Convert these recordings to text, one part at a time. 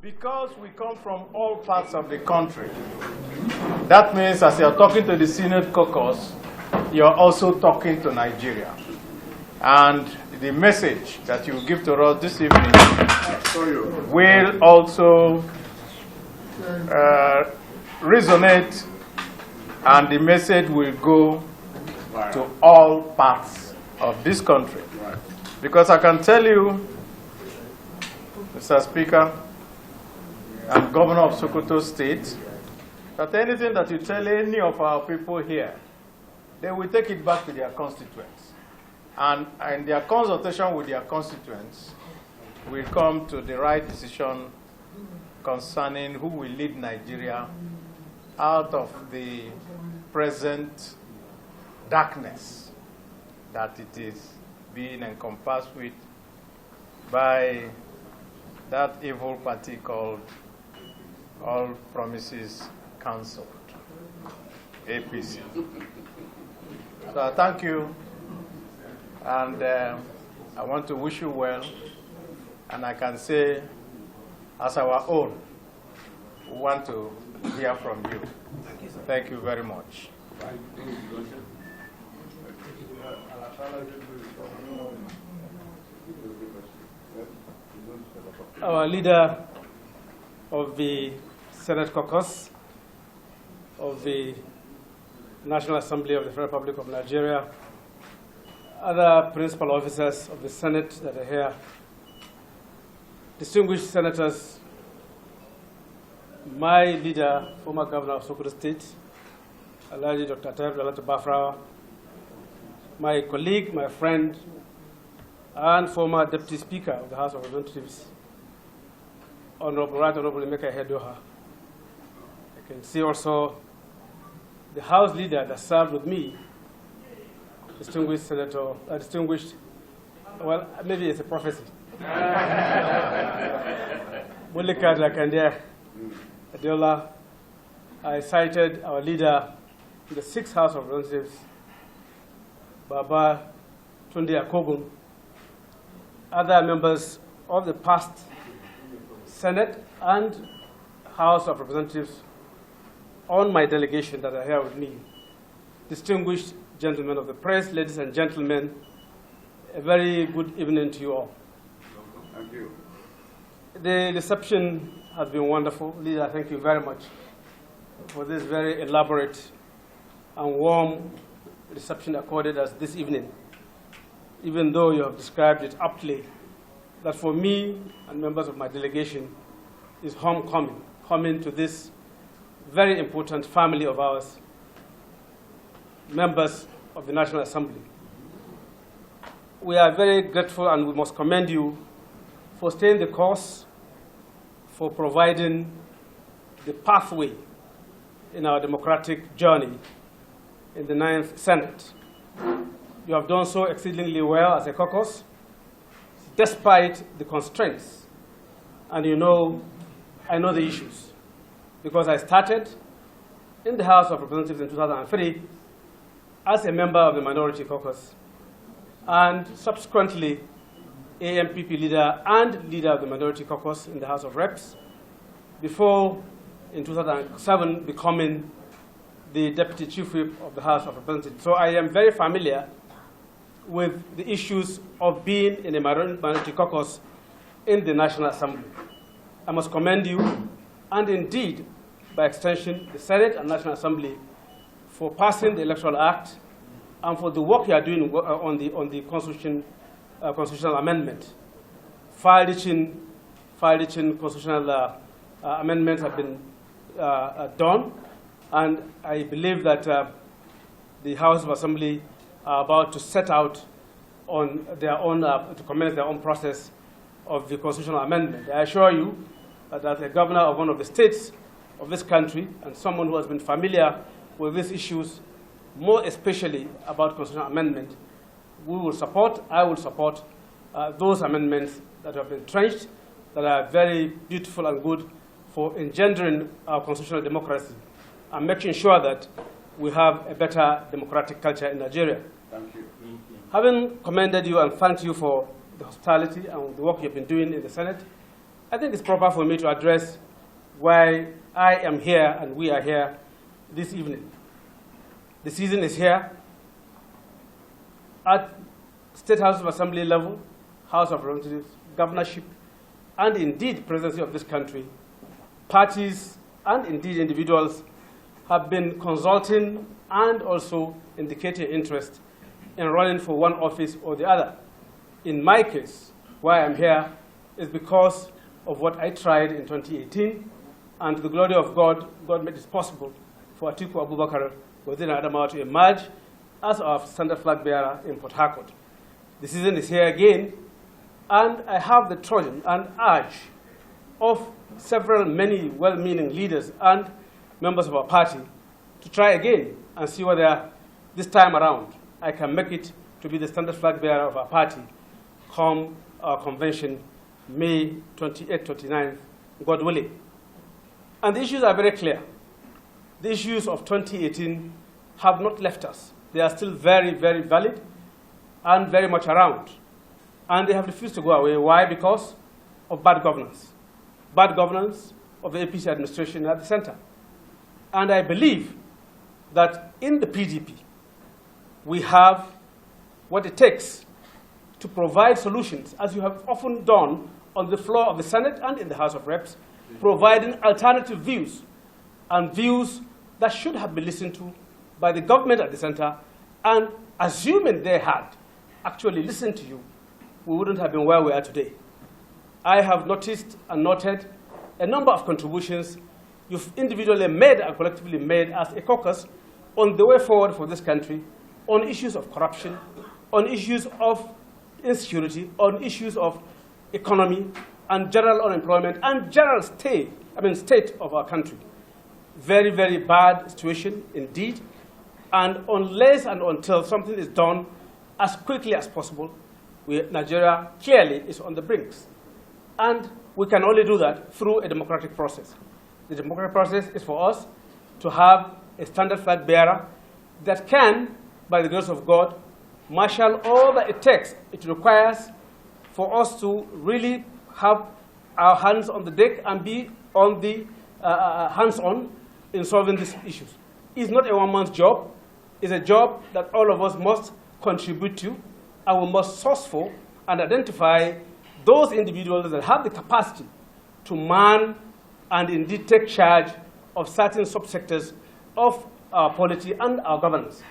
Because we come from all parts of the country, that means as you're talking to the Senate Caucus, you're also talking to Nigeria. And the message that you give to us this evening will also resonate, and the message will go to all parts of this country. Because I can tell you, Mr. Speaker, and Governor of Sokoto State, that anything that you tell any of our people here, they will take it back to their constituents. And in their consultation with their constituents, will come to the right decision concerning who will lead Nigeria out of the present darkness that it is being encompassed with by that evil party called All Promises Cancelled, APC. So I thank you, and I want to wish you well, and I can say, as our own, we want to hear from you. Thank you very much. Our leader of the Senate Caucus of the National Assembly of the Federal Republic of Nigeria, other principal officers of the Senate that are here, distinguished senators, my leader, former governor of Sokoto State, Alhaji Dr. Taib Bafrawa, my colleague, my friend, and former Deputy Speaker of the House of Representatives, Honorable Emeka Ihedioha. I can see also the House leader that served with me, distinguished senator, well, maybe it's a prophecy. Mulika Lakandya Adiola. I cited our leader in the 6th House of Representatives, Baba Tunde Akogun, other members of the past Senate and House of Representatives on my delegation that are here with me. Distinguished gentlemen of the press, ladies and gentlemen, a very good evening to you all. Thank you. The reception has been wonderful. Leader, thank you very much for this very elaborate and warm reception accorded us this evening, even though you have described it aptly, that for me and members of my delegation is homecoming, coming to this very important family of ours, members of the National Assembly. We are very grateful, and we must commend you for staying the course, for providing the pathway in our democratic journey in the 9th Senate. You have done so exceedingly well as a caucus, despite the constraints. And you know, I know the issues, because I started in the House of Representatives in 2003 as a member of the Minority Caucus, and subsequently AMPP leader and leader of the Minority Caucus in the House of Reps, before in 2007 becoming the Deputy Chief Whip of the House of Representatives. So I am very familiar with the issues of being in a minority caucus in the National Assembly. I must commend you, and indeed, by extension, the Senate and National Assembly for passing the Electoral Act and for the work you are doing on the constitutional amendment, far-reaching constitutional amendments have been done, and I believe that the House of Assembly are about to set out on their own, to commence their own process of the constitutional amendment. I assure you that as a governor of one of the states of this country and someone who has been familiar with these issues, more especially about constitutional amendment, I will support those amendments that have been entrenched, that are very beautiful and good for engendering our constitutional democracy and making sure that we have a better democratic culture in Nigeria. Thank you. Having commended you and thanked you for the hospitality and the work you've been doing in the Senate, I think it's proper for me to address why I am here and we are here this evening. The season is here. At State House of Assembly level, House of Representatives, governorship, and indeed presidency of this country, parties and indeed individuals have been consulting and also indicating interest in running for one office or the other. In my case, why I'm here is because of what I tried in 2018, and to the glory of God, God made it possible for Atiku Abubakar within Adamawa to emerge as our standard flag bearer in Port Harcourt. The season is here again, and I have the Trojan and urge of many well-meaning leaders and members of our party to try again and see whether this time around I can make it to be the standard flag bearer of our party come our convention May 28th, 29th, God willing. And the issues are very clear. The issues of 2018 have not left us. They are still very, very valid and very much around. And they have refused to go away. Why? Because of bad governance. Bad governance of the APC administration at the center. And I believe that in the PDP, we have what it takes to provide solutions, as you have often done on the floor of the Senate and in the House of Reps, providing alternative views and views that should have been listened to by the government at the center, and assuming they had actually listened to you, we wouldn't have been where we are today. I have noticed and noted a number of contributions you've individually made and collectively made as a caucus on the way forward for this country, on issues of corruption, on issues of insecurity, on issues of economy and general unemployment and general state of our country. Very, very bad situation indeed. And unless and until something is done as quickly as possible, Nigeria clearly is on the brinks. And we can only do that through a democratic process. The democratic process is for us to have a standard flag bearer that can, by the grace of God, marshal all that it takes. It requires for us to really have our hands on the deck and be on the hands-on in solving these issues. It's not a one-man's job. It's a job that all of us must contribute to, and we must source for and identify those individuals that have the capacity to man and indeed take charge of certain subsectors of our polity and our governance.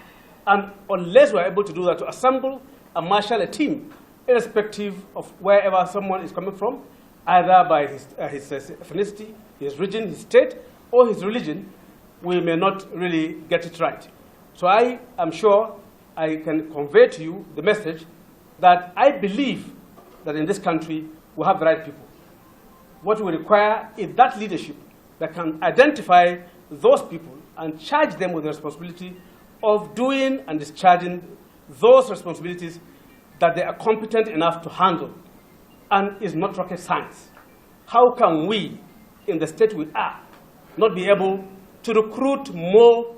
And unless we're able to do that, to assemble and marshal a team, irrespective of wherever someone is coming from, either by his ethnicity, his region, his state, or his religion, we may not really get it right. So I am sure I can convey to you the message that I believe that in this country we have the right people. What we require is that leadership that can identify those people and charge them with the responsibility of doing and discharging those responsibilities that they are competent enough to handle. And it's not rocket science. How can we, in the state we are, not be able to recruit more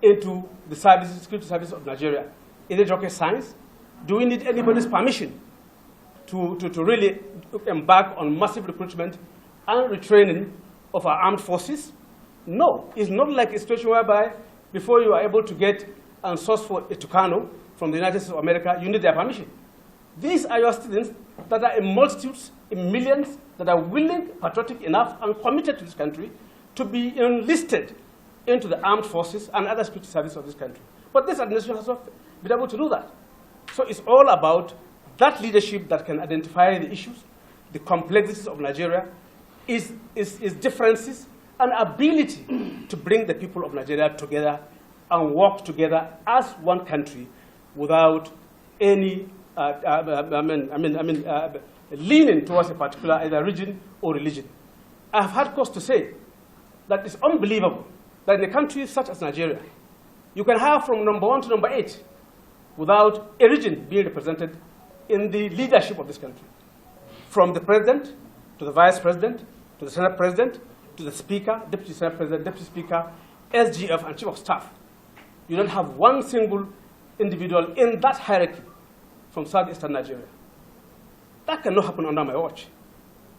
into the security service of Nigeria? Is it rocket science? Do we need anybody's permission to really embark on massive recruitment and retraining of our armed forces? No, it's not like a situation whereby before you are able to get and source for a Tucano from the United States of America, you need their permission. These are your students that are in multitudes, in millions, that are willing, patriotic enough, and committed to this country to be enlisted into the armed forces and other security services of this country. But this administration has not been able to do that. So it's all about that leadership that can identify the issues, the complexities of Nigeria, its differences, and ability to bring the people of Nigeria together and work together as one country without any leaning towards a particular either region or religion. I have had cause to say that it's unbelievable that in a country such as Nigeria, you can have from number 1 to number 8 without a region being represented in the leadership of this country. From the president to the vice president to the senate president to the speaker, deputy senate president, deputy speaker, SGF, and chief of staff. You don't have one single individual in that hierarchy from southeastern Nigeria. That cannot happen under my watch.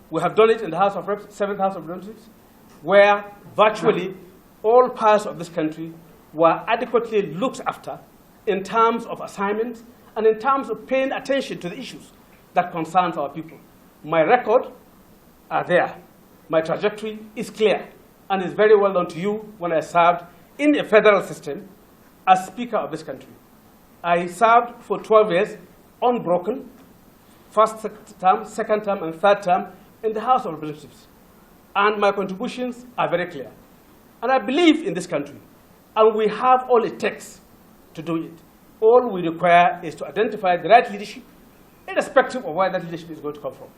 We have done it in the House of Reps, 7th House of Representatives, where virtually all parts of this country were adequately looked after in terms of assignments and in terms of paying attention to the issues that concerns our people. My record are there. My trajectory is clear and is very well known to you when I served in a federal system as Speaker of this country. I served for 12 years, unbroken, first term, second term, and third term in the House of Representatives. And my contributions are very clear. And I believe in this country, and we have all it takes to do it. All we require is to identify the right leadership, irrespective of where that leadership is going to come from.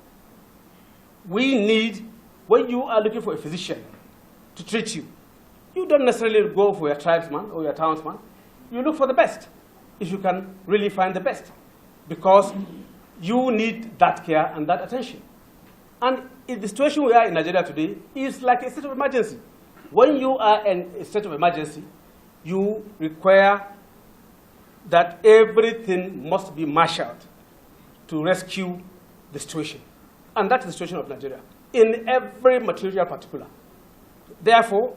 We need, when you are looking for a physician to treat you, you don't necessarily go for your tribesman or your townsman. You look for the best, if you can really find the best, because you need that care and that attention. And in the situation we are in Nigeria today is like a state of emergency. When you are in a state of emergency, you require that everything must be marshaled to rescue the situation. And that's the situation of Nigeria, in every material particular. Therefore,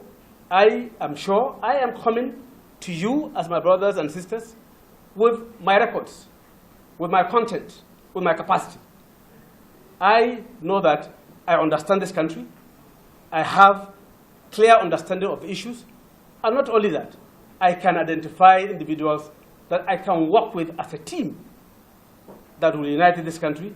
I am sure I am coming to you as my brothers and sisters with my records, with my content, with my capacity. I know that I understand this country. I have clear understanding of the issues. And not only that, I can identify individuals that I can work with as a team that will unite this country.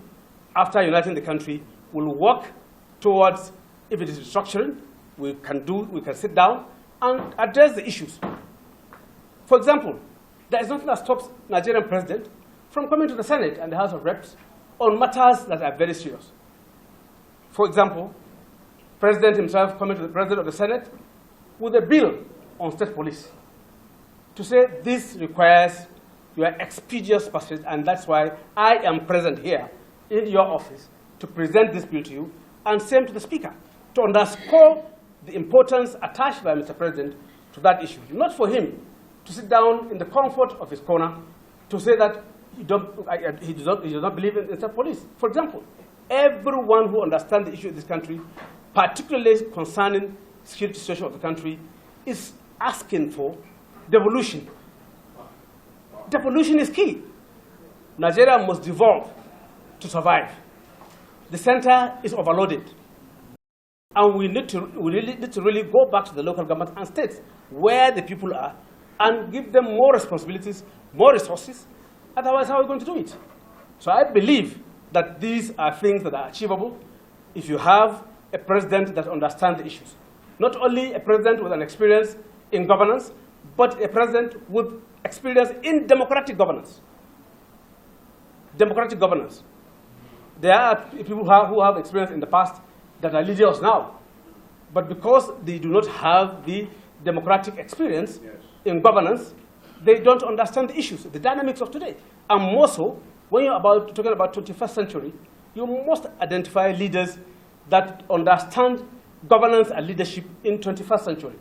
After uniting the country, we'll work towards, if it is restructuring, we can sit down and address the issues. For example, there is nothing that stops Nigerian president from coming to the Senate and the House of Reps on matters that are very serious. For example, president himself coming to the president of the Senate with a bill on state police to say this requires your expeditious pursuit, and that's why I am present here in your office to present this bill to you, and same to the Speaker, to underscore the importance attached by Mr. President to that issue. Not for him to sit down in the comfort of his corner to say that he does not believe in state police. For example, everyone who understands the issue of this country, particularly concerning the security situation of the country, is asking for devolution. Devolution is key. Nigeria must devolve to survive. The center is overloaded. And we really need to really go back to the local government and states where the people are and give them more responsibilities, more resources. Otherwise, how are we going to do it? So I believe that these are things that are achievable if you have a president that understands the issues. Not only a president with an experience in governance, but a president with experience in democratic governance. Democratic governance. There are people who have experience in the past that are leaders now. But because they do not have the democratic experience in governance, they don't understand the issues, the dynamics of today. And more so, when you're talking about 21st century, you must identify leaders that understand governance and leadership in 21st century.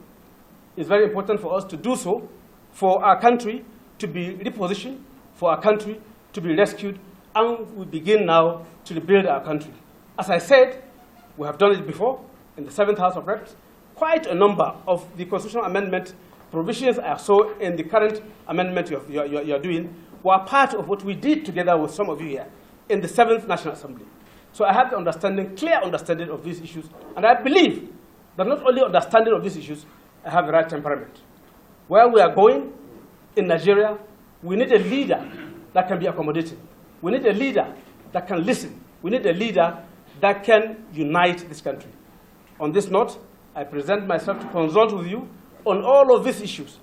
It's very important for us to do so, for our country to be repositioned, for our country to be rescued, and we begin now to rebuild our country. As I said, we have done it before in the 7th House of Reps. Quite a number of the constitutional amendment provisions I saw in the current amendment you're doing were part of what we did together with some of you here in the 7th National Assembly. So I have the understanding, clear understanding of these issues, and I believe that not only understanding of these issues, I have the right temperament. Where we are going in Nigeria, we need a leader that can be accommodating. We need a leader that can listen. We need a leader that can unite this country. On this note, I present myself to consult with you on all of these issues,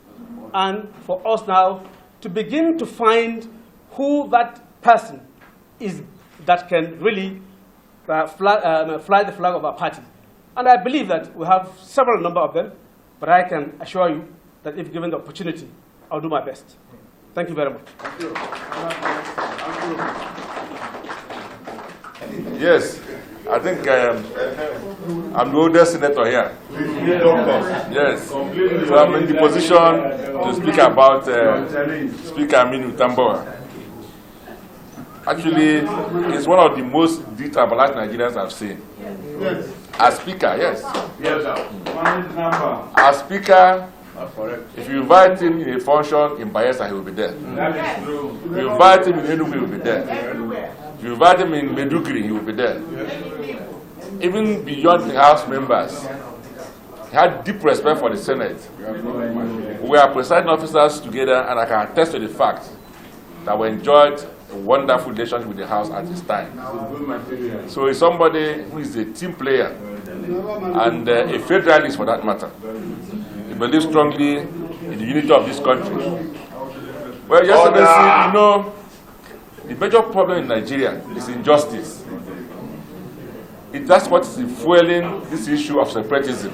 and for us now to begin to find who that person is that can really fly the flag of our party. And I believe that we have several number of them, but I can assure you that if given the opportunity, I'll do my best. Thank you very much. Thank you. Yes, I think I'm the oldest senator here. Yes, so I'm in the position to speak about Speaker Aminu Tambuwal. Actually, he's one of the most destabilized Nigerians I've seen. Yes. As Speaker, yes. Yes, sir. As Speaker, if you invite him in a function in Bayelsa, he will be there. That is true. If you invite him in Enugu, he will be there. If you invite him in Meduguri, he will be there. Even beyond the House members, he had deep respect for the Senate. We are presiding officers together, and I can attest to the fact that we enjoyed a wonderful relationship with the House at this time. So he's somebody who is a team player and a federalist for that matter. He believes strongly in the unity of this country. Well, Your Excellency, you know, the major problem in Nigeria is injustice. That's what is fueling this issue of separatism.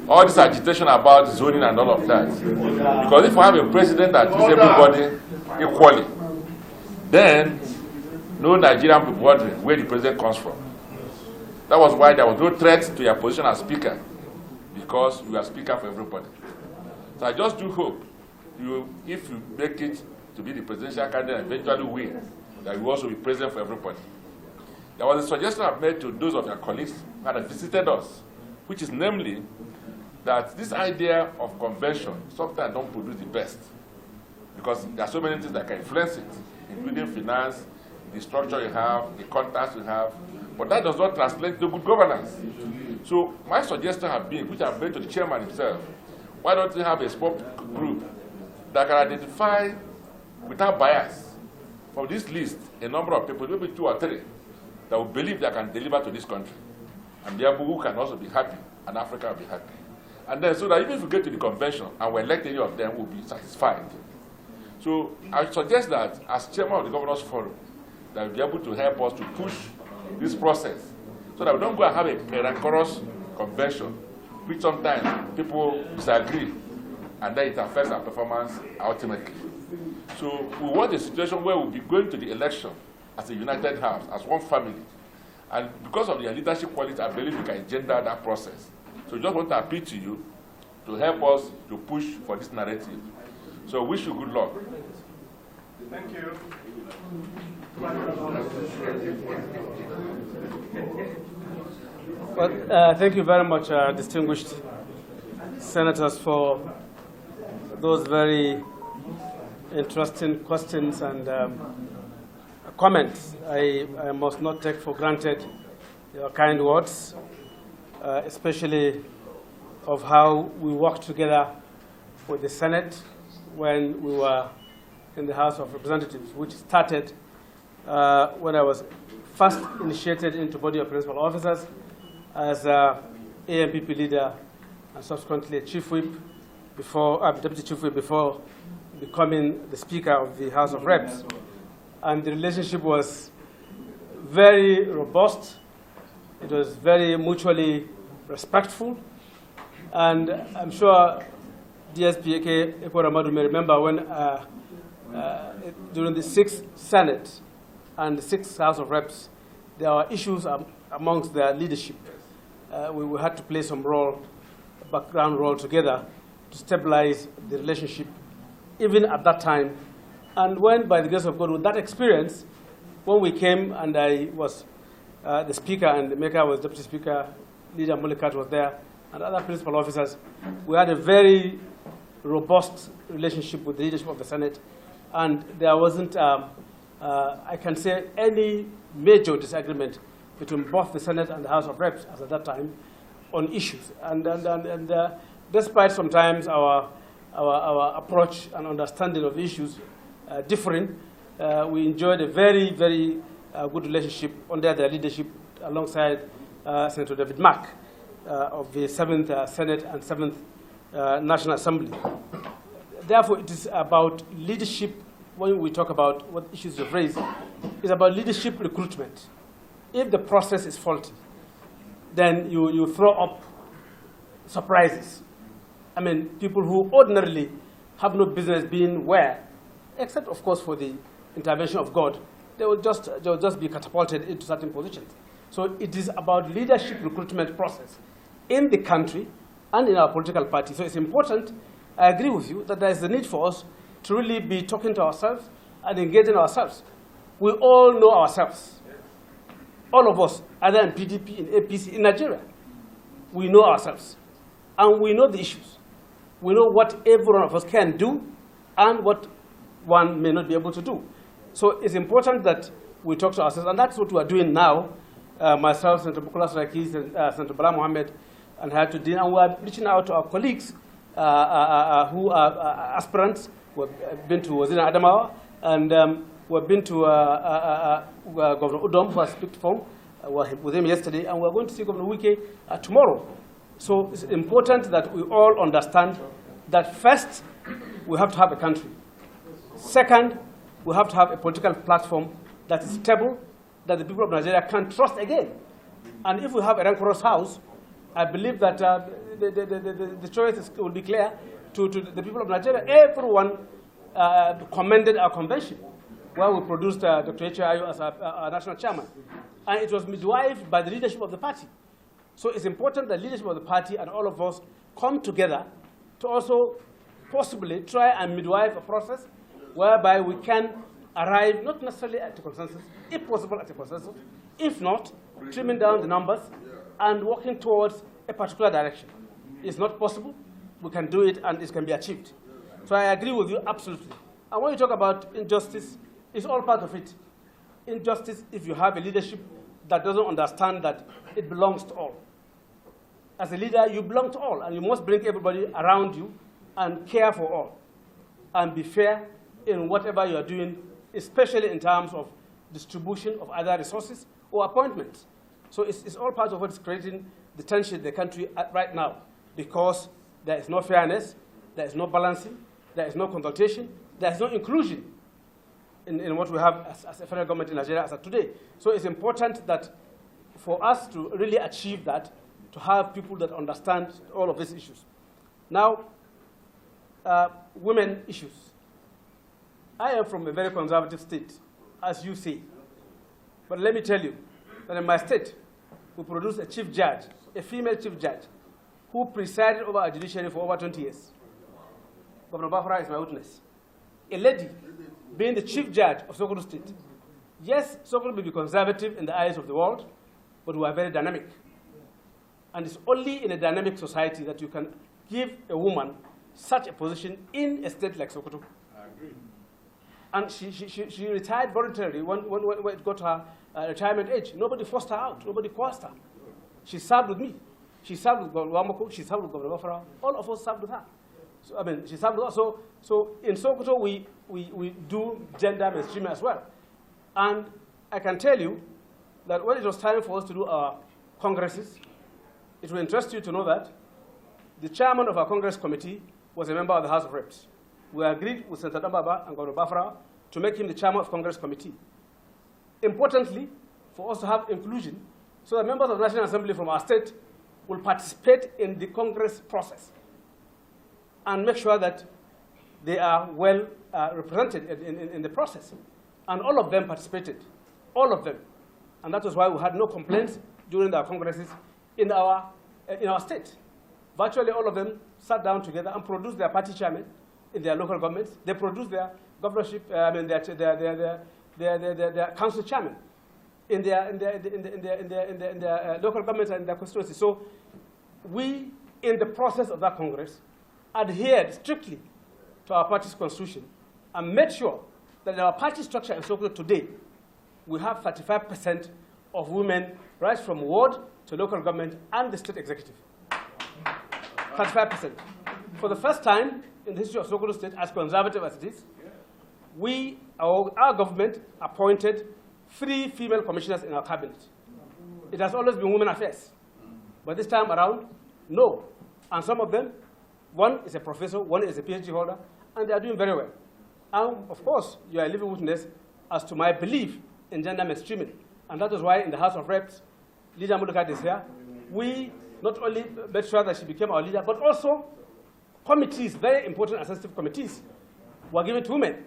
All this agitation about zoning and all of that. Because if we have a president that treats everybody equally, then no Nigerian will be wondering where the president comes from. That was why there was no threat to your position as Speaker, because you are Speaker for everybody. So I just do hope, if you make it to be the presidential candidate and eventually win, that you will also be president for everybody. There was a suggestion I've made to those of your colleagues who had visited us, which is namely that this idea of convention sometimes don't produce the best, because there are so many things that can influence it, including finance, the structure you have, the contacts you have, but that does not translate to good governance. So my suggestion has been, which I've made to the chairman himself, why don't you have a small group that can identify without bias from this list a number of people, maybe 2 or 3, that will believe they can deliver to this country, and therefore who can also be happy, and Africa will be happy. And then so that even if we get to the convention and we elect any of them, we'll be satisfied. So I suggest that as chairman of the Governors Forum, that will be able to help us to push this process so that we don't go and have a rancorous convention, which sometimes people disagree, and then it affects our performance ultimately. So we want a situation where we'll be going to the election as a united house, as one family. And because of your leadership quality, I believe we can engender that process. So just want to appeal to you to help us to push for this narrative. So wish you good luck. Thank you. Well, thank you very much, distinguished senators, for those very interesting questions and comments. I must not take for granted your kind words, especially of how we worked together with the Senate when we were in the House of Representatives, which started when I was first initiated into body of principal officers as AMPP leader and subsequently a chief whip before, deputy chief whip before becoming the Speaker of the House of Reps. And the relationship was very robust. It was very mutually respectful. And I'm sure DSP Ekwaramadu may remember when during the 6th Senate and the 6th House of Reps, there were issues amongst their leadership. We had to play some role, background role together to stabilize the relationship, even at that time. And when, by the grace of God, with that experience, when we came and I was the Speaker and the Maker was Deputy Speaker, Leader Mulikat was there, and other principal officers, we had a very robust relationship with the leadership of the Senate. And there wasn't, I can say, any major disagreement between both the Senate and the House of Reps as at that time on issues. And despite sometimes our approach and understanding of issues differing, we enjoyed a very, very good relationship under their leadership alongside Senator David Mack of the 7th Senate and 7th National Assembly. Therefore, it is about leadership. When we talk about what issues you've raised, it's about leadership recruitment. If the process is faulty, then you throw up surprises. I mean, people who ordinarily have no business being where, except, of course, for the intervention of God, they will just be catapulted into certain positions. So it is about leadership recruitment process in the country and in our political party. So it's important, I agree with you, that there is a need for us to really be talking to ourselves and engaging ourselves. We all know ourselves. All of us, either in PDP, in APC, in Nigeria, we know ourselves. And we know the issues. We know what every one of us can do and what one may not be able to do. So it's important that we talk to ourselves, and that's what we are doing now. Myself, Senator Bukola Saraki, Senator Bala Mohammed, and Hayatuddin, and we are reaching out to our colleagues who are aspirants. We've been to Wazir Adamawa, and we've been to Governor Udom, who I speak for, with him yesterday, and we're going to see Governor Wike tomorrow. So it's important that we all understand that first, we have to have a country. Second, we have to have a political platform that is stable, that the people of Nigeria can trust again. And if we have a rancorous house, I believe that the choice will be clear to the people of Nigeria. Everyone commended our convention, where we produced Dr. H. Ayo as our national chairman. And it was midwifed by the leadership of the party. So it's important that leadership of the party and all of us come together to also possibly try and midwife a process whereby we can arrive not necessarily at a consensus, if possible at a consensus, if not, trimming down the numbers and working towards a particular direction. It's not possible, we can do it and it can be achieved. So I agree with you absolutely. And when you talk about injustice, it's all part of it. Injustice, if you have a leadership that doesn't understand that it belongs to all. As a leader, you belong to all, and you must bring everybody around you and care for all, and be fair in whatever you are doing, especially in terms of distribution of other resources or appointments. So it's all part of what's creating the tension in the country right now, because there is no fairness, there is no balancing, there is no consultation, there is no inclusion in what we have as a federal government in Nigeria as of today. So it's important that for us to really achieve that, to have people that understand all of these issues. Now, women issues. I am from a very conservative state, as you say. But let me tell you that in my state, we produced a chief judge, a female chief judge, who presided over our judiciary for over 20 years. Governor Bafara is my witness. A lady being the chief judge of Sokoto State. Yes, Sokoto may be conservative in the eyes of the world, but we are very dynamic. And it's only in a dynamic society that you can give a woman such a position in a state like Sokoto. I agree. And she retired voluntarily when it got her retirement age. Nobody forced her out. Nobody coerced her. She served with me. She served with Governor Wamako. She served with Governor Bafara. All of us served with her. So, I mean, she served with us. So in Sokoto, we do gender mainstreaming as well. And I can tell you that when it was time for us to do our congresses, it will interest you to know that the chairman of our Congress committee was a member of the House of Reps. We agreed with Senator Dambaba and Governor Bafara to make him the chairman of Congress committee. Importantly, for us to have inclusion, so that members of the National Assembly from our state will participate in the Congress process and make sure that they are well represented in the process. And all of them participated, all of them. And that was why we had no complaints during our congresses in our state. Virtually all of them sat down together and produced their party chairman in their local governments. They produced their governorship, their council chairman in their local governments and their constituency. So we, in the process of that Congress, adhered strictly to our party's constitution and made sure that in our party structure in Sokoto today, we have 35% of women right from ward to local government and the state executive. 35%. For the first time in the history of Sokoto State, as conservative as it is, our government appointed 3 female commissioners in our cabinet. it has always been women affairs. But this time around, no. And some of them, one is a professor, one is a PhD holder, and they are doing very well. And of course, you are a living witness as to my belief in gender mainstreaming. And that is why in the House of Reps, Leader Mulukat is here. We not only made sure that she became our leader, but also committees, very important and sensitive committees, were given to women.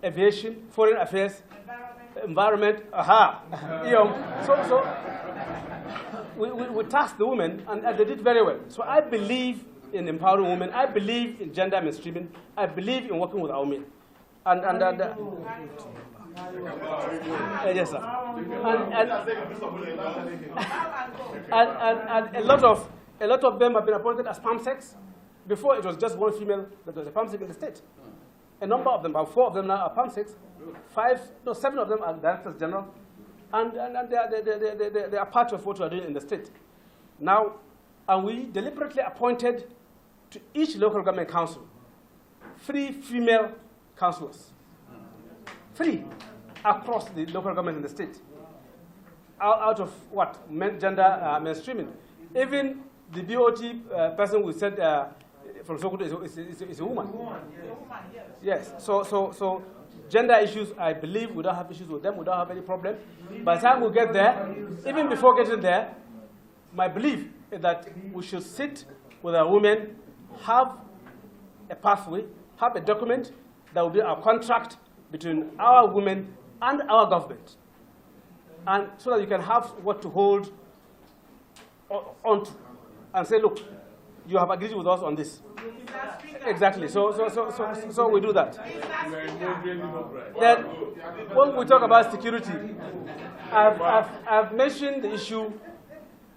Aviation, foreign affairs, environment, we tasked the women, and they did very well. So I believe in empowering women. I believe in gender mainstreaming. I believe in working with our women. Yes, sir. And a lot of them have been appointed as PAMSECs. Before, it was just one female that was a PAMSEC in the state. A number of them, about 4 of them now are PAMSECs. 7 of them are directors general, and they are part of what we are doing in the state. Now, and we deliberately appointed to each local government council 3 female councillors. 3 across the local government in the state. Out of what? Gender mainstreaming. Even the BOT person we said from Sokoto is a woman. Yes. So gender issues, I believe we don't have issues with them. We don't have any problem. By the time we get there, even before getting there, my belief is that we should sit with our women, have a pathway, have a document that will be our contract between our women and our government, and so that you can have what to hold onto and say, look, you have agreed with us on this. Exactly. So we do that. Then, when we talk about security, I've mentioned the issue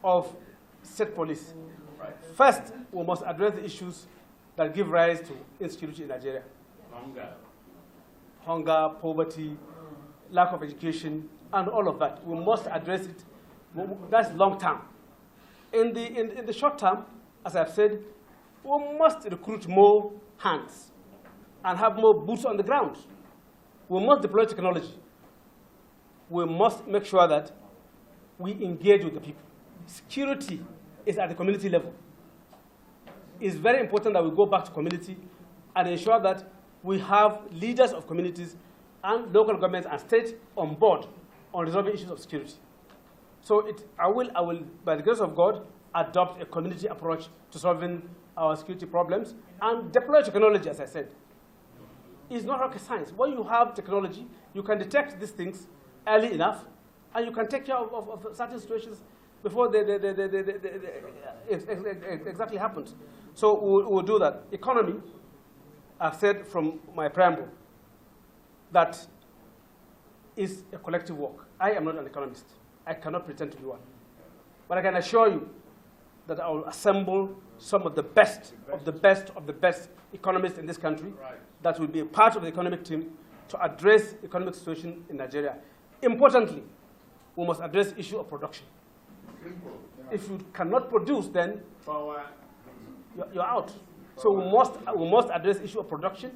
of state police. First, we must address the issues that give rise to insecurity in Nigeria. Hunger, poverty, lack of education, and all of that. We must address it. That's long term. In the short term, as I've said, we must recruit more hands and have more boots on the ground. We must deploy technology. We must make sure that we engage with the people. Security is at the community level. It's very important that we go back to community and ensure that we have leaders of communities and local governments and states on board on resolving issues of security. So I will, by the grace of God, adopt a community approach to solving our security problems and deploy technology, as I said. It's not rocket science. When you have technology, you can detect these things early enough, and you can take care of certain situations before they exactly happens. So we'll do that. Economy, I've said from my preamble, that is a collective work. I am not an economist. I cannot pretend to be one. But I can assure you that I will assemble some of the best of the best of the best economists in this country that will be a part of the economic team to address the economic situation in Nigeria. Importantly, we must address the issue of production. If you cannot produce, then you're out. So we must address the issue of production,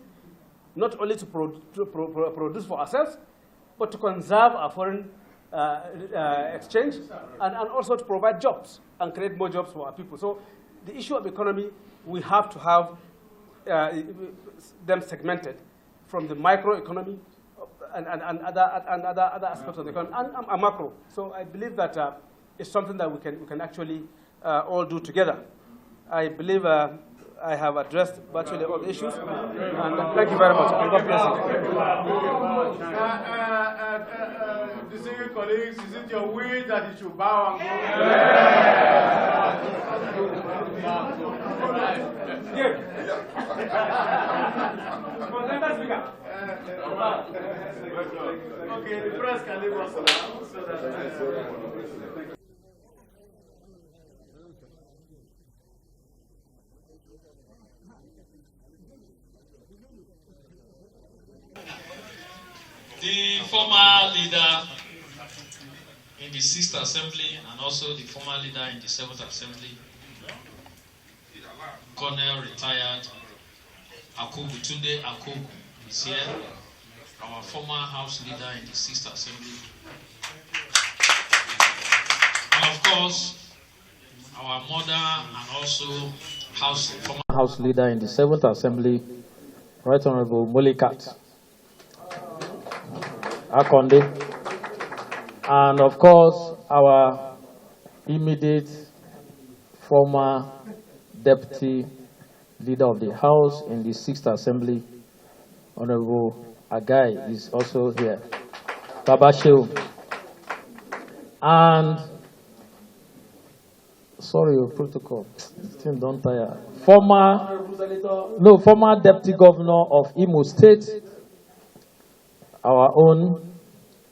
not only to produce for ourselves, but to conserve our foreign exchange and also to provide jobs and create more jobs for our people. So the issue of economy, we have to have them segmented from the microeconomy and other aspects of the economy and macro. So I believe that it's something that we can actually all do together. I believe I have addressed virtually all the issues, and thank you very much, and God bless you. Distinguished colleagues, is it your will that you should bow and go? Okay, the press can leave us alone so that the former leader in the 6th Assembly and also the former leader in the 7th Assembly, Colonel retired Akubu Tunde Akubu is here, our former House leader in the 6th Assembly. And of course, our mother and also former House Leader in the 7th Assembly, Right Honorable Molikat Akonde, and of course our immediate former Deputy Leader of the House in the 6th Assembly, Honorable Agai, is also here. Baba Shehu. And sorry, protocol. Still don't tire. Former Deputy Governor of Imo State, our own,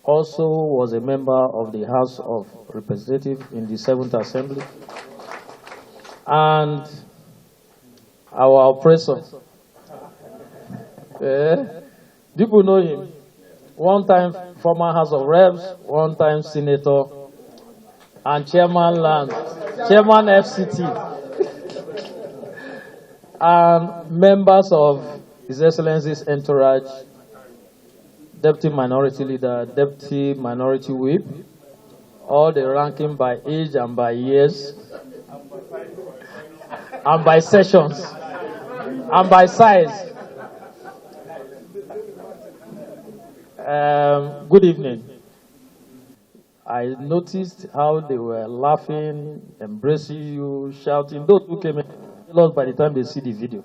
also was a member of the House of Representatives in the 7th Assembly. And our oppressor, people know him. One time former House of Reps, one time Senator, and Chairman FCT, and members of His Excellency's entourage, Deputy Minority Leader, Deputy Minority Whip, all the ranking by age and by years, and by sessions, and by size. Good evening. I noticed how they were laughing, embracing you, shouting. Those who came in lost by the time they see the video.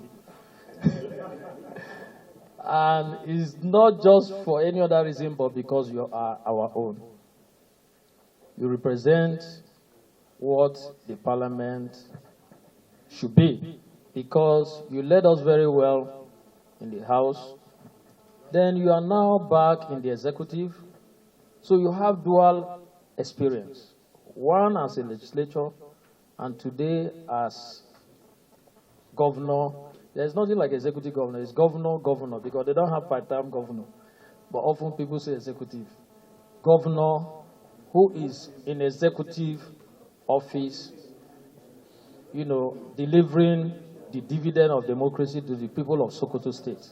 And it's not just for any other reason, but because you are our own. You represent what the Parliament should be, because you led us very well in the House. Then you are now back in the Executive, so you have dual experience. One as a legislator, and today as governor. There's nothing like executive governor. It's governor, because they don't have part-time governor. But often people say executive. Governor who is in executive office, you know, delivering the dividend of democracy to the people of Sokoto State.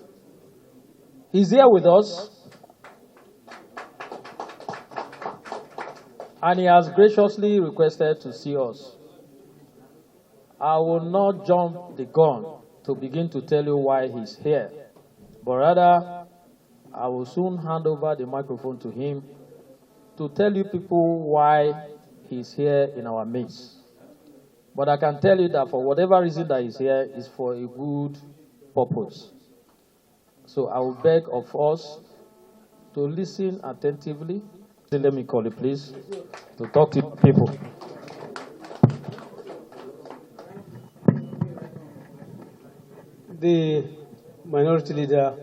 He's here with us, and he has graciously requested to see us. I will not jump the gun to begin to tell you why he's here, but rather I will soon hand over the microphone to him to tell you people why he's here in our midst. But I can tell you that for whatever reason that he's here is for a good purpose. So I will beg of us to listen attentively. Let me call it, please, to talk to people. The Minority Leader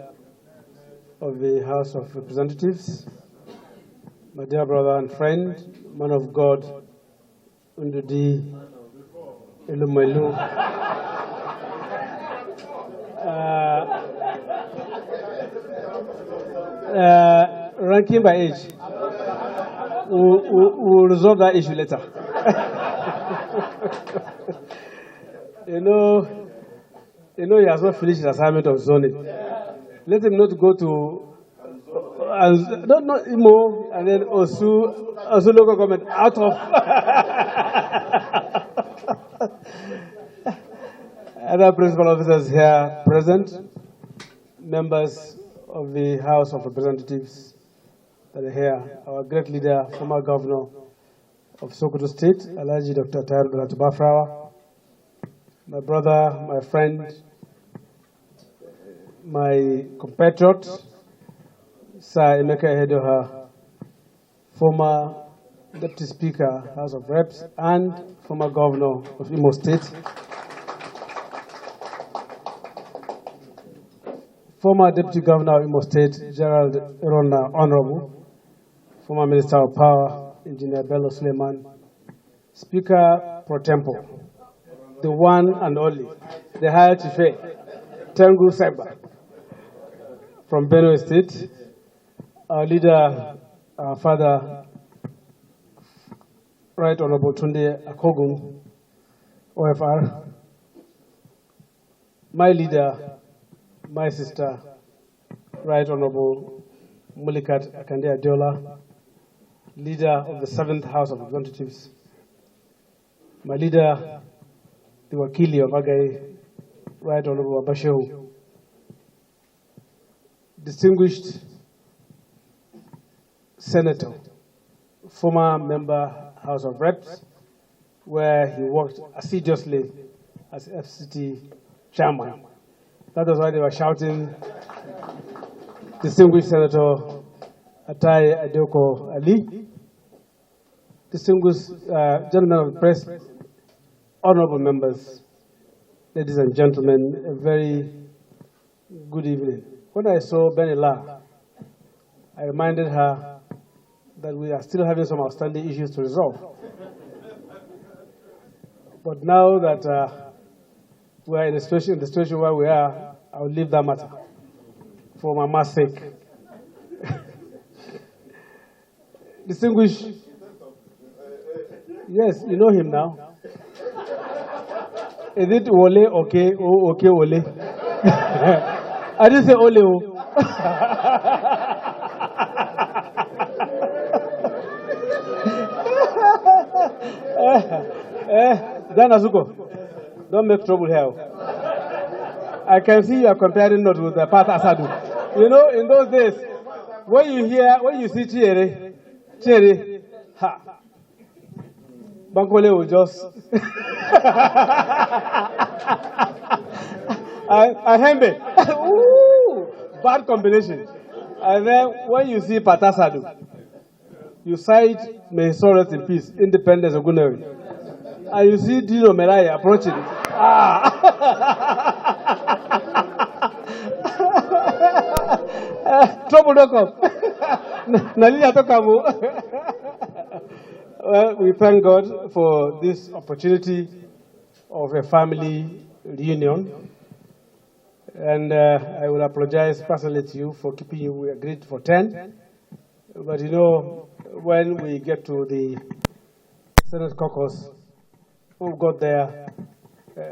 of the House of Representatives, my dear brother and friend, man of God, Undudi Ilumelu, ranking by age. We'll resolve that issue later. You know, he has not finished his assignment of zoning. Let him not go to not Imo and then Osu local government out of other principal officers here present, members of the House of Representatives that are here, our great leader, former governor of Sokoto State, Alhaji Dr. Tahiru Bafrawa, my brother, my friend, my compatriot, Sir Emeka Ehedoha, former Deputy Speaker, House of Reps, and former Governor of Imo State, former Deputy Governor of Imo State, Gerald Erona Honorable, former Minister of Power, Engineer Bello Suleiman, Speaker Pro Tempore, the one and only, the High Chief Tengu Seba, from Benue State, our leader, our father, Right Honorable Tunde Akogun, OFR, my leader, my sister, Right Honorable Mulikat Akande Adiola, leader of the 7th House of Representatives, my leader, the Wakili of Agai, Right Honorable Abashehu, distinguished Senator, former member House of Reps, where he worked assiduously as FCT chairman. That was why they were shouting, distinguished Senator Atai Adeoko Ali, distinguished gentlemen of the press, honorable members, ladies and gentlemen, a very good evening. When I saw Benila, I reminded her that we are still having some outstanding issues to resolve. But now that we are in the situation where we are, I will leave that matter for Mama's sake. Distinguished, yes, you know him now. Is it Ole, okay, oh, okay, Ole? I didn't say Ole, oh. Dan Azuko, don't make trouble here. I can see you are comparing not with the Pat Asadu. You know, in those days, when you see Chere, ha, Bankole will just. I hembe. Ooh, bad combination. And then when you see Patasadu, you cite may his soul rest in peace, Independence of Gunnery. And you see Dino Melaya approaching. Trouble don't come. Well, we thank God for this opportunity of a family reunion. And I will apologize personally to you for keeping you. We agreed for 10. But you know, when we get to the Senate caucus, who got there,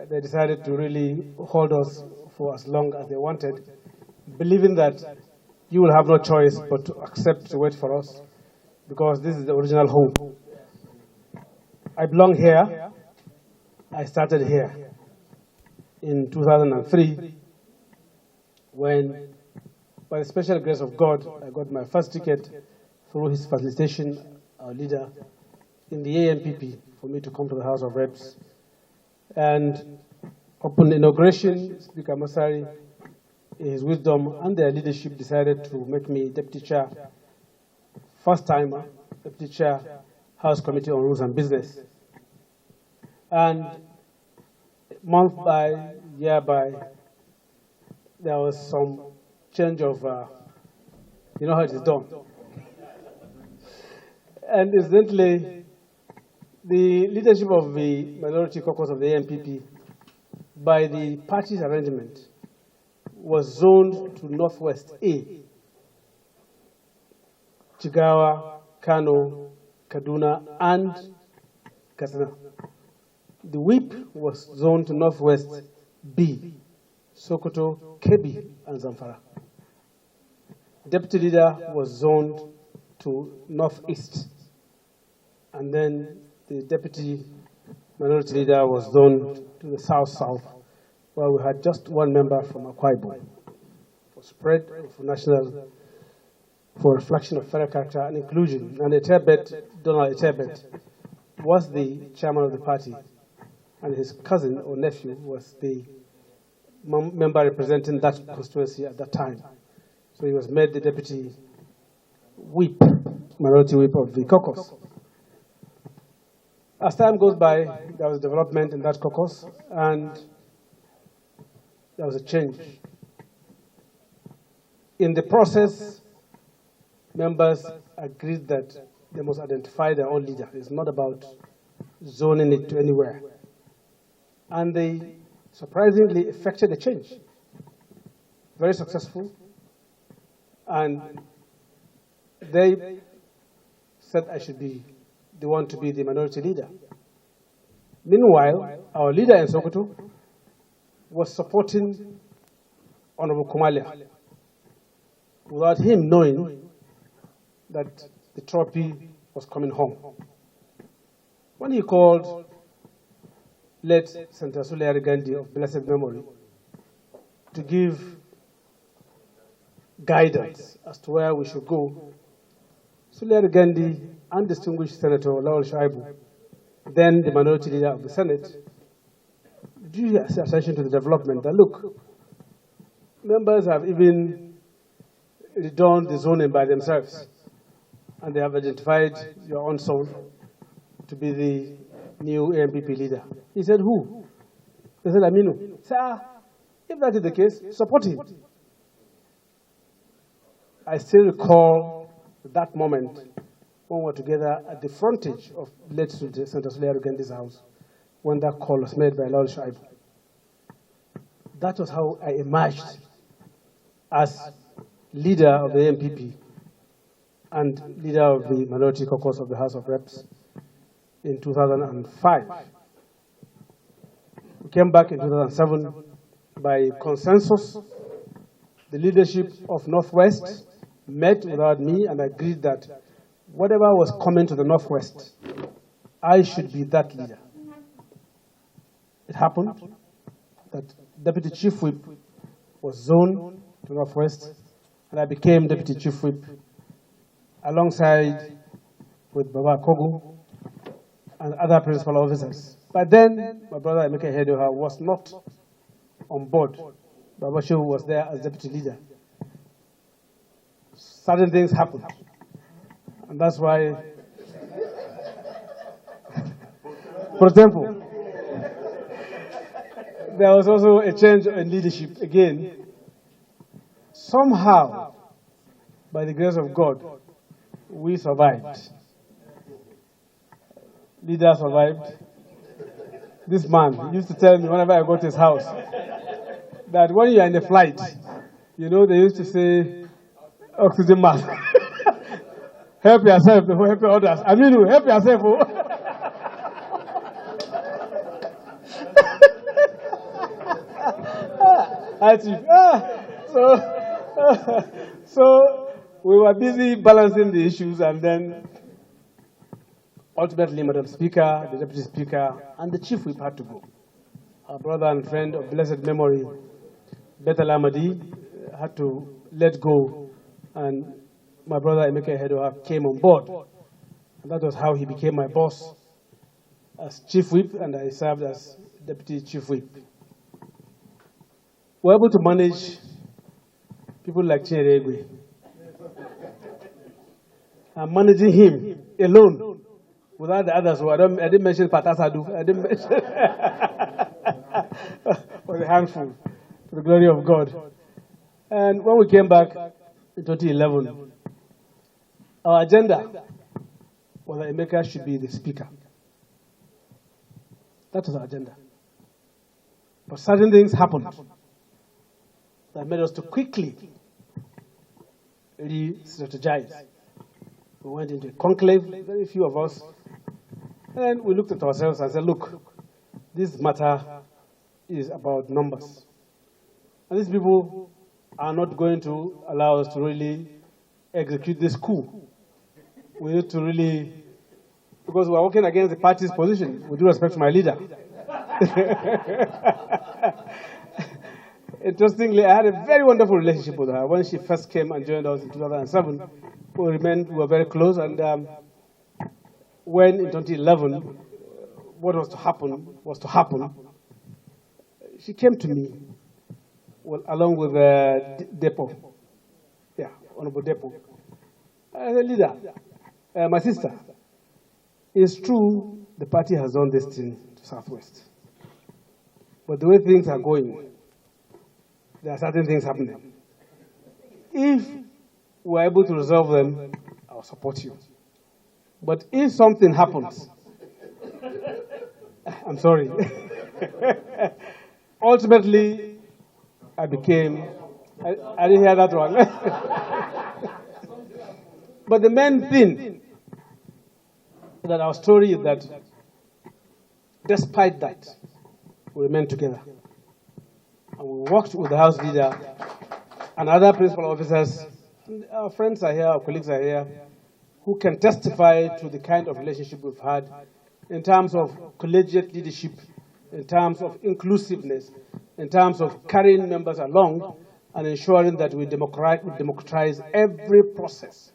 they decided to really hold us for as long as they wanted, believing that you will have no choice but to accept to wait for us, because this is the original home. I belong here. I started here in 2003 when, by the special grace of God, I got my first ticket through his facilitation, our leader, in the AMPP, for me to come to the House of Reps. And upon inauguration, Speaker Masari, in his wisdom and their leadership, decided to make me deputy chair, first timer, deputy chair, House Committee on Rules and Business. And month by, year by, there was some change of, you know how it is done. And incidentally, the leadership of the minority caucus of the AMPP, by the party's arrangement, was zoned to Northwest A. Jigawa, Kano, Kaduna, and Katsina. The whip was zoned to Northwest B, Sokoto, Kebbi, and Zamfara. Deputy leader was zoned to Northeast, and then the deputy minority leader was zoned to the South-South, where we had just one member from Akwa Ibom for spread, for national, for reflection of federal character and inclusion. And Donald Etebet, was the chairman of the party, and his cousin or nephew was the member representing that constituency at that time. So he was made the deputy whip, minority whip of the caucus. As time goes by, there was development in that caucus, and there was a change. In the process, members agreed that they must identify their own leader. It's not about zoning it to anywhere. And they surprisingly effected a change. Very successful. And they said I should be the one to be the minority leader. Meanwhile, our leader in Sokoto was supporting Honorable Kumalia without him knowing that the trophy was coming home. When he called late Senator Sule Gandhi of blessed memory to give guidance as to where we should go. Sule Gandhi and distinguished Senator Lawal Shaibu, then the minority leader of the Senate, drew attention to the development that, look, members have even redone the zoning by themselves, and they have identified your own son to be the new AMPP leader. He said, who? They said, Aminu. He said, if that is the case, support him. I still recall that moment when we were together at the frontage of late Senator Sule Gandhi's house when that call was made by Lawal Shaibu. That was how I emerged as leader of the MPP and leader of the minority caucus of the House of Reps in 2005. We came back in 2007 by consensus. The leadership of Northwest met without me and agreed that whatever was coming to the Northwest, I should be that leader. It happened that Deputy Chief Whip was zoned to Northwest, and I became Deputy Chief Whip alongside with Baba Kogu and other principal officers. But then, my brother Emeka Hedoha was not on board. Baba Shehu was there as deputy leader. Certain things happened. And that's why, for example, there was also a change in leadership again. Somehow, by the grace of God, we survived. Leader survived. This man used to tell me whenever I go to his house that when you are in a flight, you know, they used to say, oxygen mask. Help yourself before help others. I mean, help yourself. So we were busy balancing the issues, and then ultimately, Madam Speaker, the Deputy Speaker, and the Chief Whip had to go. Our brother and friend of blessed memory, Betel Amadi, had to let go, and my brother Emeka Hedoha came on board. And that was how he became my boss as Chief Whip, and I served as Deputy Chief Whip. We were able to manage people like Chineregwe. I'm managing him alone, without the others. I didn't mention Patasadu. I didn't mention was a handful, to the glory of God. And when we came back in 2011, our agenda was that Emeka should be the speaker. That was our agenda. But certain things happened that made us to quickly re-strategize. We went into a conclave, very few of us, and we looked at ourselves and said, look, this matter is about numbers. And these people are not going to allow us to really execute this coup. We need to really, because we are working against the party's position, with due respect to my leader. Interestingly, I had a very wonderful relationship with her. When she first came and joined us in 2007, we were very close, and when in 2011, what was to happen, she came to me, well, along with Depo, Honorable Depo. I said, leader, my sister, it's true the party has done this thing to Southwest. But the way things are going, there are certain things happening. If we're able to resolve them, I'll support you. But if something happens, I'm sorry. Ultimately, I didn't hear that one. But the main thing that our story is that despite that, we remained together. And we worked with the House leader and other principal officers. Our friends are here, our colleagues are here, who can testify to the kind of relationship we've had in terms of collegiate leadership in terms of inclusiveness, in terms of carrying members along and ensuring that we democratize every process.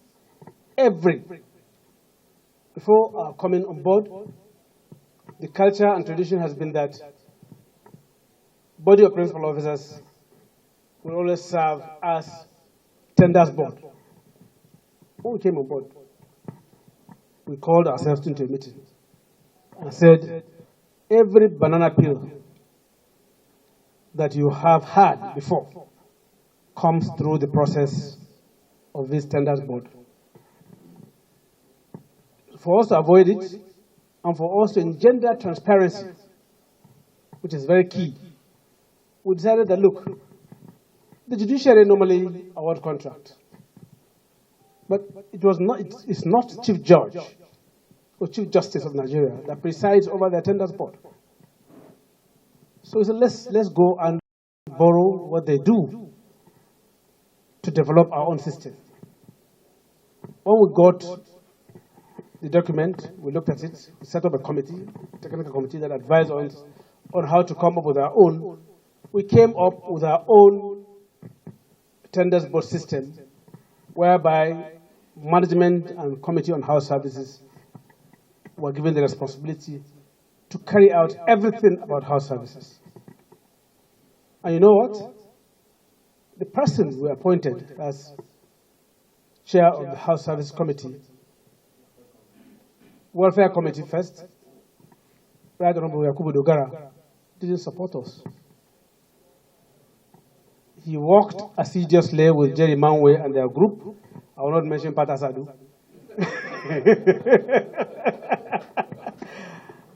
Before our coming on board, the culture and tradition has been that body of principal officers will always serve as tenders board. When we came on board, we called ourselves into a meeting and said, every banana peel that you have had before comes through the process of this tenders board. For us to avoid it, and for us to engender transparency, which is very key, we decided that, look, the judiciary normally award contract, but it's not Chief Judge or Chief Justice of Nigeria that presides over the tenders board. So we said, let's go and borrow what they do to develop our own system. When we got the document, we looked at it, we set up a committee, technical committee that advised us on how to come up with our own. We came up with our own tenders board system, whereby management and committee on house services were given the responsibility to carry out everything about house services. And you know what? The person we appointed as chair of the House Service Committee, Welfare Committee first, Right Honorable Yakubu Dogara, didn't support us. He worked assiduously with Jerry Manwe and their group. I will not mention Pat Asadu.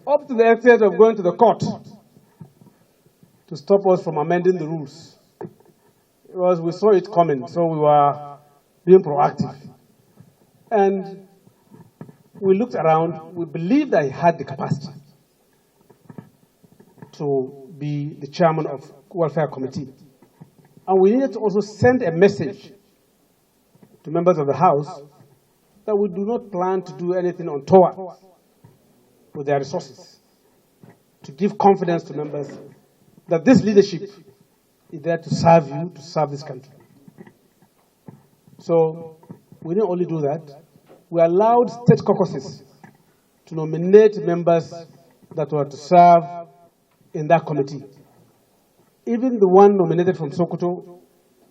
Up to the extent of going to the court to stop us from amending the rules. Because we saw it coming, so we were being proactive. And we looked around, we believed that he had the capacity to be the chairman of Welfare Committee. And we needed to also send a message to members of the House that we do not plan to do anything untoward with their resources, to give confidence to members that this leadership is there to serve you, to serve this country. So we didn't only do that, we allowed state caucuses to nominate members that were to serve in that committee. Even the one nominated from Sokoto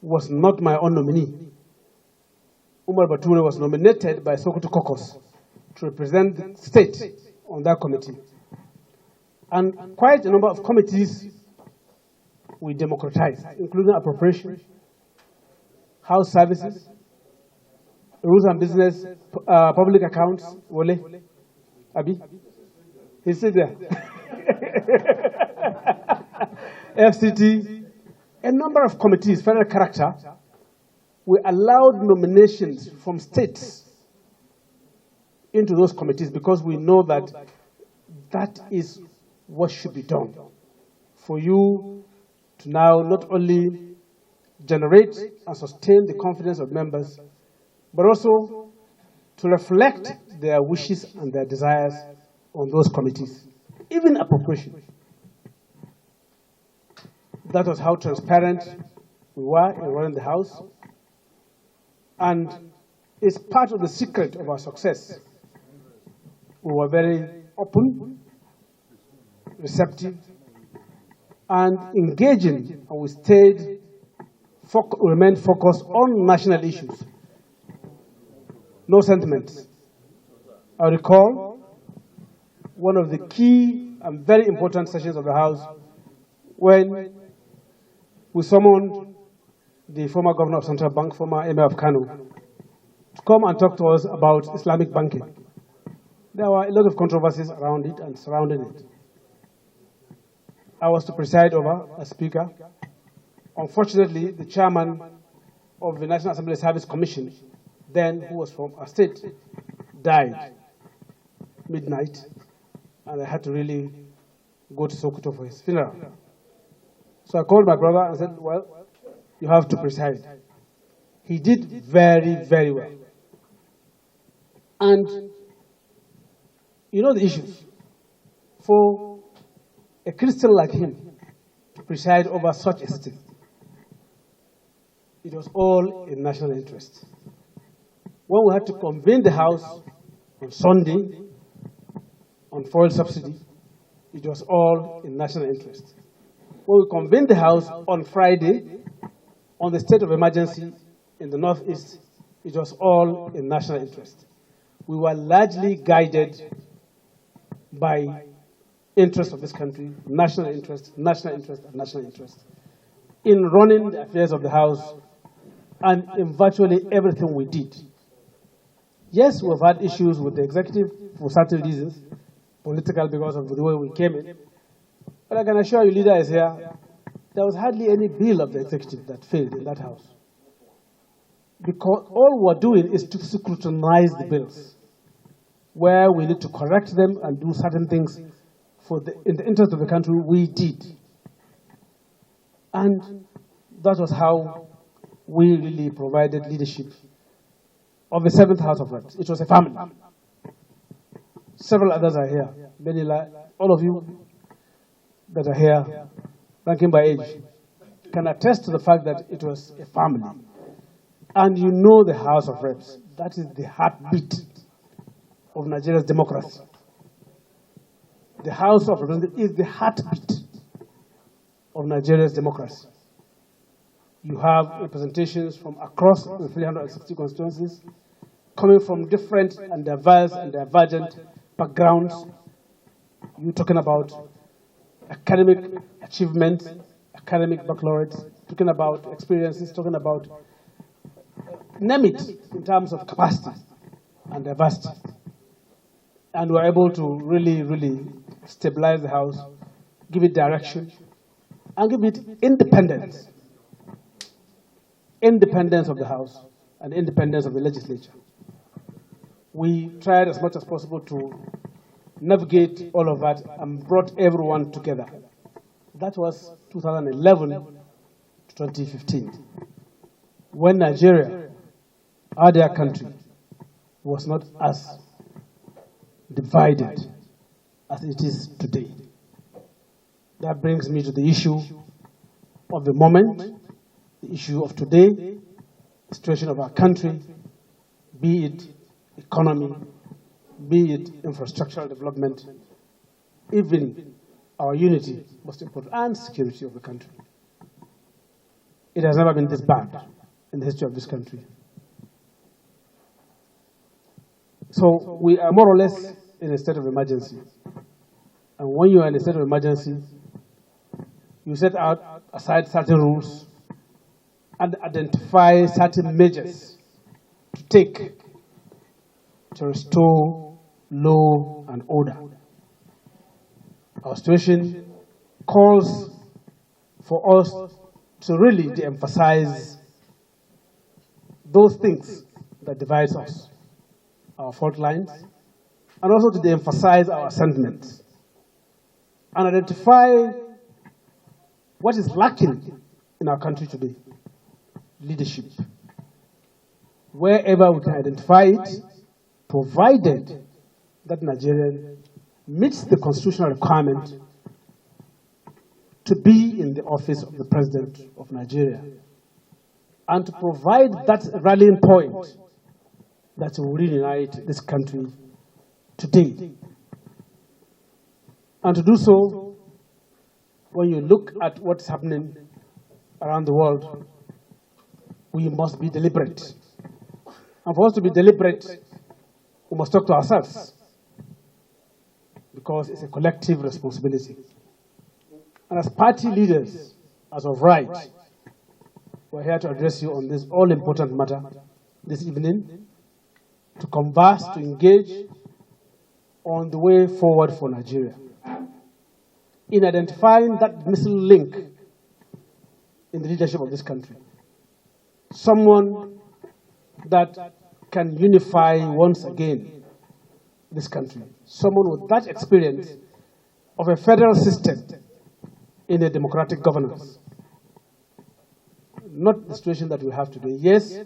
was not my own nominee. Umar Bature was nominated by Sokoto Caucus to represent the state on that committee. And quite a number of committees we democratized, including appropriation, house services, rules and business, public accounts, Wole, Abi, he's still there. FCT, a number of committees, federal character, we allowed nominations from states into those committees because we know that that is what should be done for you to now not only generate and sustain the confidence of members, but also to reflect their wishes and their desires on those committees, even appropriation. That was how transparent we were in running the House. And it's part of the secret of our success. We were very open, receptive, and engaging, and we remained focused on national issues. No sentiments. I recall one of the key and very important sessions of the House when we summoned the former governor of Central Bank, former Emir of Kano, to come and talk to us about Islamic banking. There were a lot of controversies around it and surrounding it. I was to preside over as Speaker. Unfortunately, the chairman of the National Assembly Service Commission, then who was from our state, died midnight, and I had to really go to Sokoto for his funeral. So I called my brother and said, well, you have to preside. He did very, very well. And you know the issues. For a Christian like him to preside over such a sitting. It was all in national interest. When we had to convene the House on Sunday on fuel subsidy, it was all in national interest. When we convened the House on Friday on the state of emergency in the Northeast, it was all in national interest. We were largely guided by interest of this country, national interest, and national interest, in running the affairs of the House and in virtually everything we did. Yes, we've had issues with the executive for certain reasons, political because of the way we came in. But I can assure you, leader is here, there was hardly any bill of the executive that failed in that House. Because all we're doing is to scrutinize the bills, where we need to correct them and do certain things in the interest of the country, we did. And that was how we really provided leadership of the 7th House of Reps. It was a family. Several others are here. Many, all of you that are here, ranking by age, can attest to the fact that it was a family. And you know the House of Reps. That is the heartbeat of Nigeria's democracy. The House of Representatives is the heartbeat of Nigeria's democracy. You have representations from across the 360 constituencies, coming from different and diverse and divergent backgrounds. You're talking about academic achievements, academic baccalaureates, talking about experiences, talking about, name it, in terms of capacity and diversity. And we're able to really, really stabilize the House, give it direction, and give it independence. Independence of the House and independence of the legislature. We tried as much as possible to navigate all of that and brought everyone together. That was 2011 to 2015, when Nigeria, our dear country, was not as divided as it is today. That brings me to the issue of the moment, the issue of today, the situation of our country, be it economy, be it infrastructural development, even our unity, most important, and security of the country. It has never been this bad in the history of this country. So we are more or less in a state of emergency. And when you are in a state of emergency, you set out aside certain rules and identify certain measures to take to restore law and order. Our situation calls for us to really de-emphasize those things that divide us, our fault lines, and also to de-emphasize our sentiments, and identify what is lacking in our country today: leadership. Wherever we can identify it, provided that Nigeria meets the constitutional requirement to be in the office of the President of Nigeria, and to provide that rallying point that will reunite this country today. And to do so, when you look at what's happening around the world, we must be deliberate. And for us to be deliberate, we must talk to ourselves, because it's a collective responsibility. And as party leaders, as of right, we're here to address you on this all-important matter this evening, to converse, to engage on the way forward for Nigeria, in identifying that missing link in the leadership of this country. Someone that can unify once again this country. Someone with that experience of a federal system in a democratic governance. Not the situation that we have today. Yes,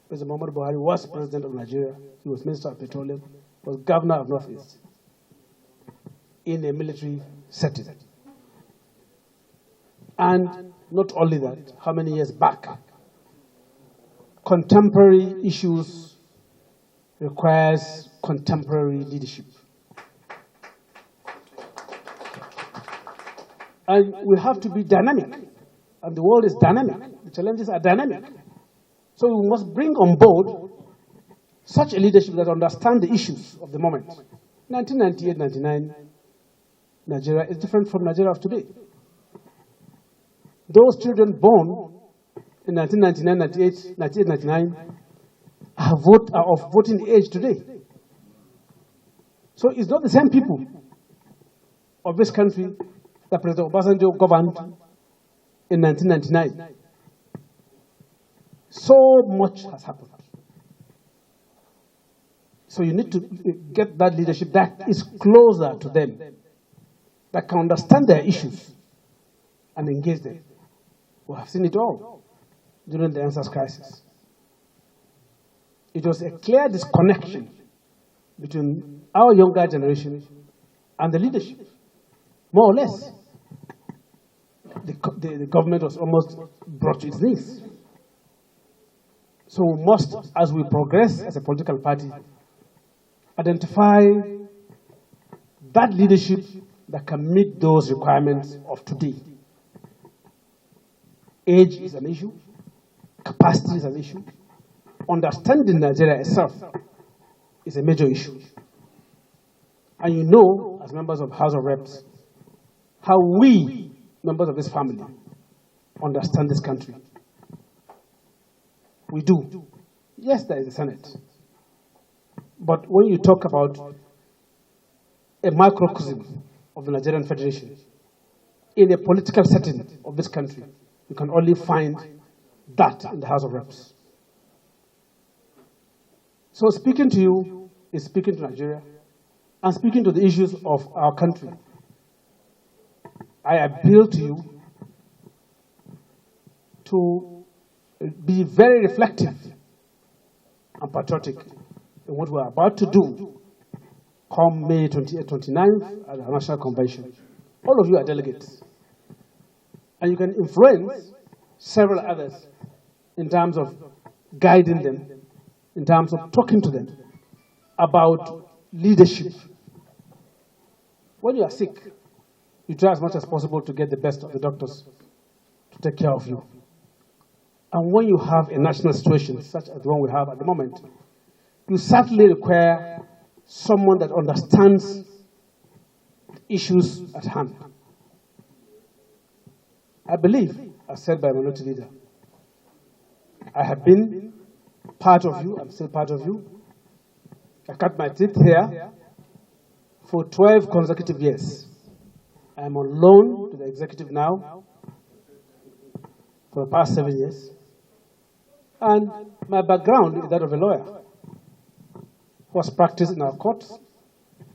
President Muhammadu Buhari was President of Nigeria. He was Minister of Petroleum, was Governor of Northeast in a military setting. And not only that, how many years back, contemporary issues requires contemporary leadership. And we have to be dynamic, and the world is dynamic. The challenges are dynamic. So we must bring on board such a leadership that understands the issues of the moment. 1998-99, Nigeria is different from Nigeria of today. Those children born in 1999, 98, 99 are of voting age today. So it's not the same people of this country that President Obasanjo governed in 1999. So much has happened. So you need to get that leadership that is closer to them, that can understand their issues and engage them. We have seen it all during the NASS crisis. It was a clear disconnection between our younger generation and the leadership, more or less. The government was almost brought to its knees. So we must, as we progress as a political party, identify that leadership that can meet those requirements of today. Age is an issue, capacity is an issue, understanding Nigeria itself is a major issue. And you know, as members of House of Reps, how we, members of this family, understand this country. We do. Yes, there is a Senate. But when you talk about a microcosm of the Nigerian Federation, in a political setting of this country, you can only find that in the House of Reps. So speaking to you is speaking to Nigeria and speaking to the issues of our country. I appeal to you to be very reflective and patriotic in what we're about to do come May 28th, 29th at the National Convention. All of you are delegates. And you can influence several others in terms of guiding them, in terms of talking to them about leadership. When you are sick, you try as much as possible to get the best of the doctors to take care of you. And when you have a national situation, such as the one we have at the moment, you certainly require someone that understands issues at hand. I believe, as said by a minority leader, I have been part of you, I'm still part of you. I cut my teeth here for 12 consecutive years. I'm on loan to the executive now for the past 7 years. And my background is that of a lawyer who has practiced in our courts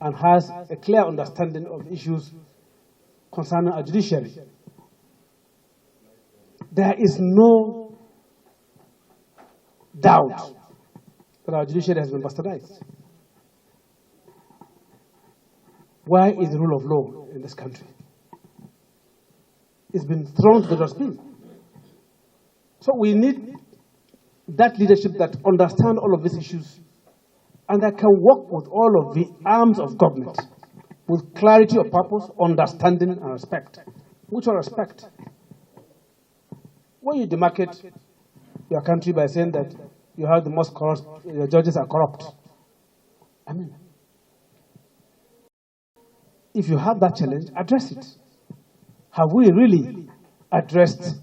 and has a clear understanding of issues concerning our judiciary. There is no doubt that our judiciary has been bastardized. Where is the rule of law in this country? It's been thrown to the dustbin. So we need that leadership that understands all of these issues and that can work with all of the arms of government with clarity of purpose, understanding, and respect. Mutual respect. When you demarcate your country by saying that you have the most corrupt, your judges are corrupt, I mean, if you have that challenge, address it. Have we really addressed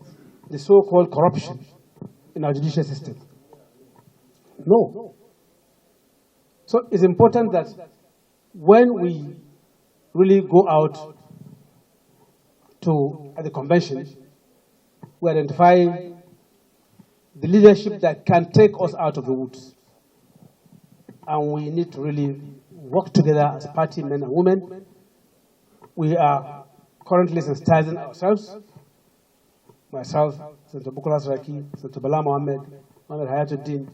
the so-called corruption in our judicial system? No. So it's important that when we really go out at the convention, we identify the leadership that can take us out of the woods. And we need to really work together as party men and women. We are currently sensitizing ourselves. Myself, Senator Bukola Saraki, Senator Bala Mohammed Hayatuddin.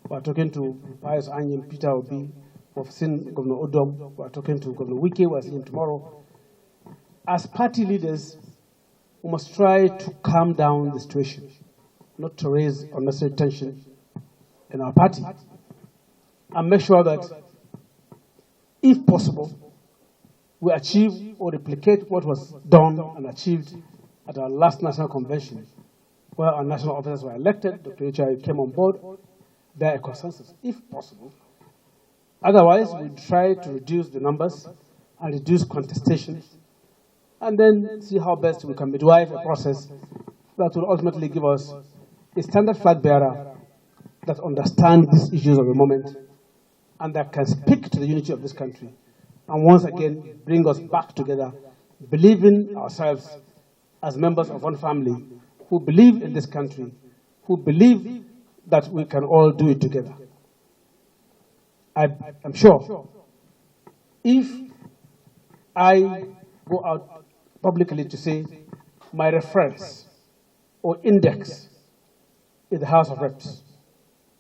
We are talking to Pius Anyim, Peter Obi. We've seen Governor Odom. We are talking to Governor Wike. We are seeing him tomorrow. As party leaders, we must try to calm down the situation, not to raise unnecessary tension in our party, and make sure that, if possible, we achieve or replicate what was done and achieved at our last national convention, where our national officers were elected. Dr. H.I. came on board. There a consensus, if possible. Otherwise, we try to reduce the numbers and reduce contestations, and then see how best we can midwife a process that will ultimately give us a standard flag bearer that understands these issues of the moment and that can speak to the unity of this country and once again bring us back together, believing ourselves as members of one family who believe in this country, who believe that we can all do it together. I'm sure if I go out publicly to say my reference or index is the House of Reps,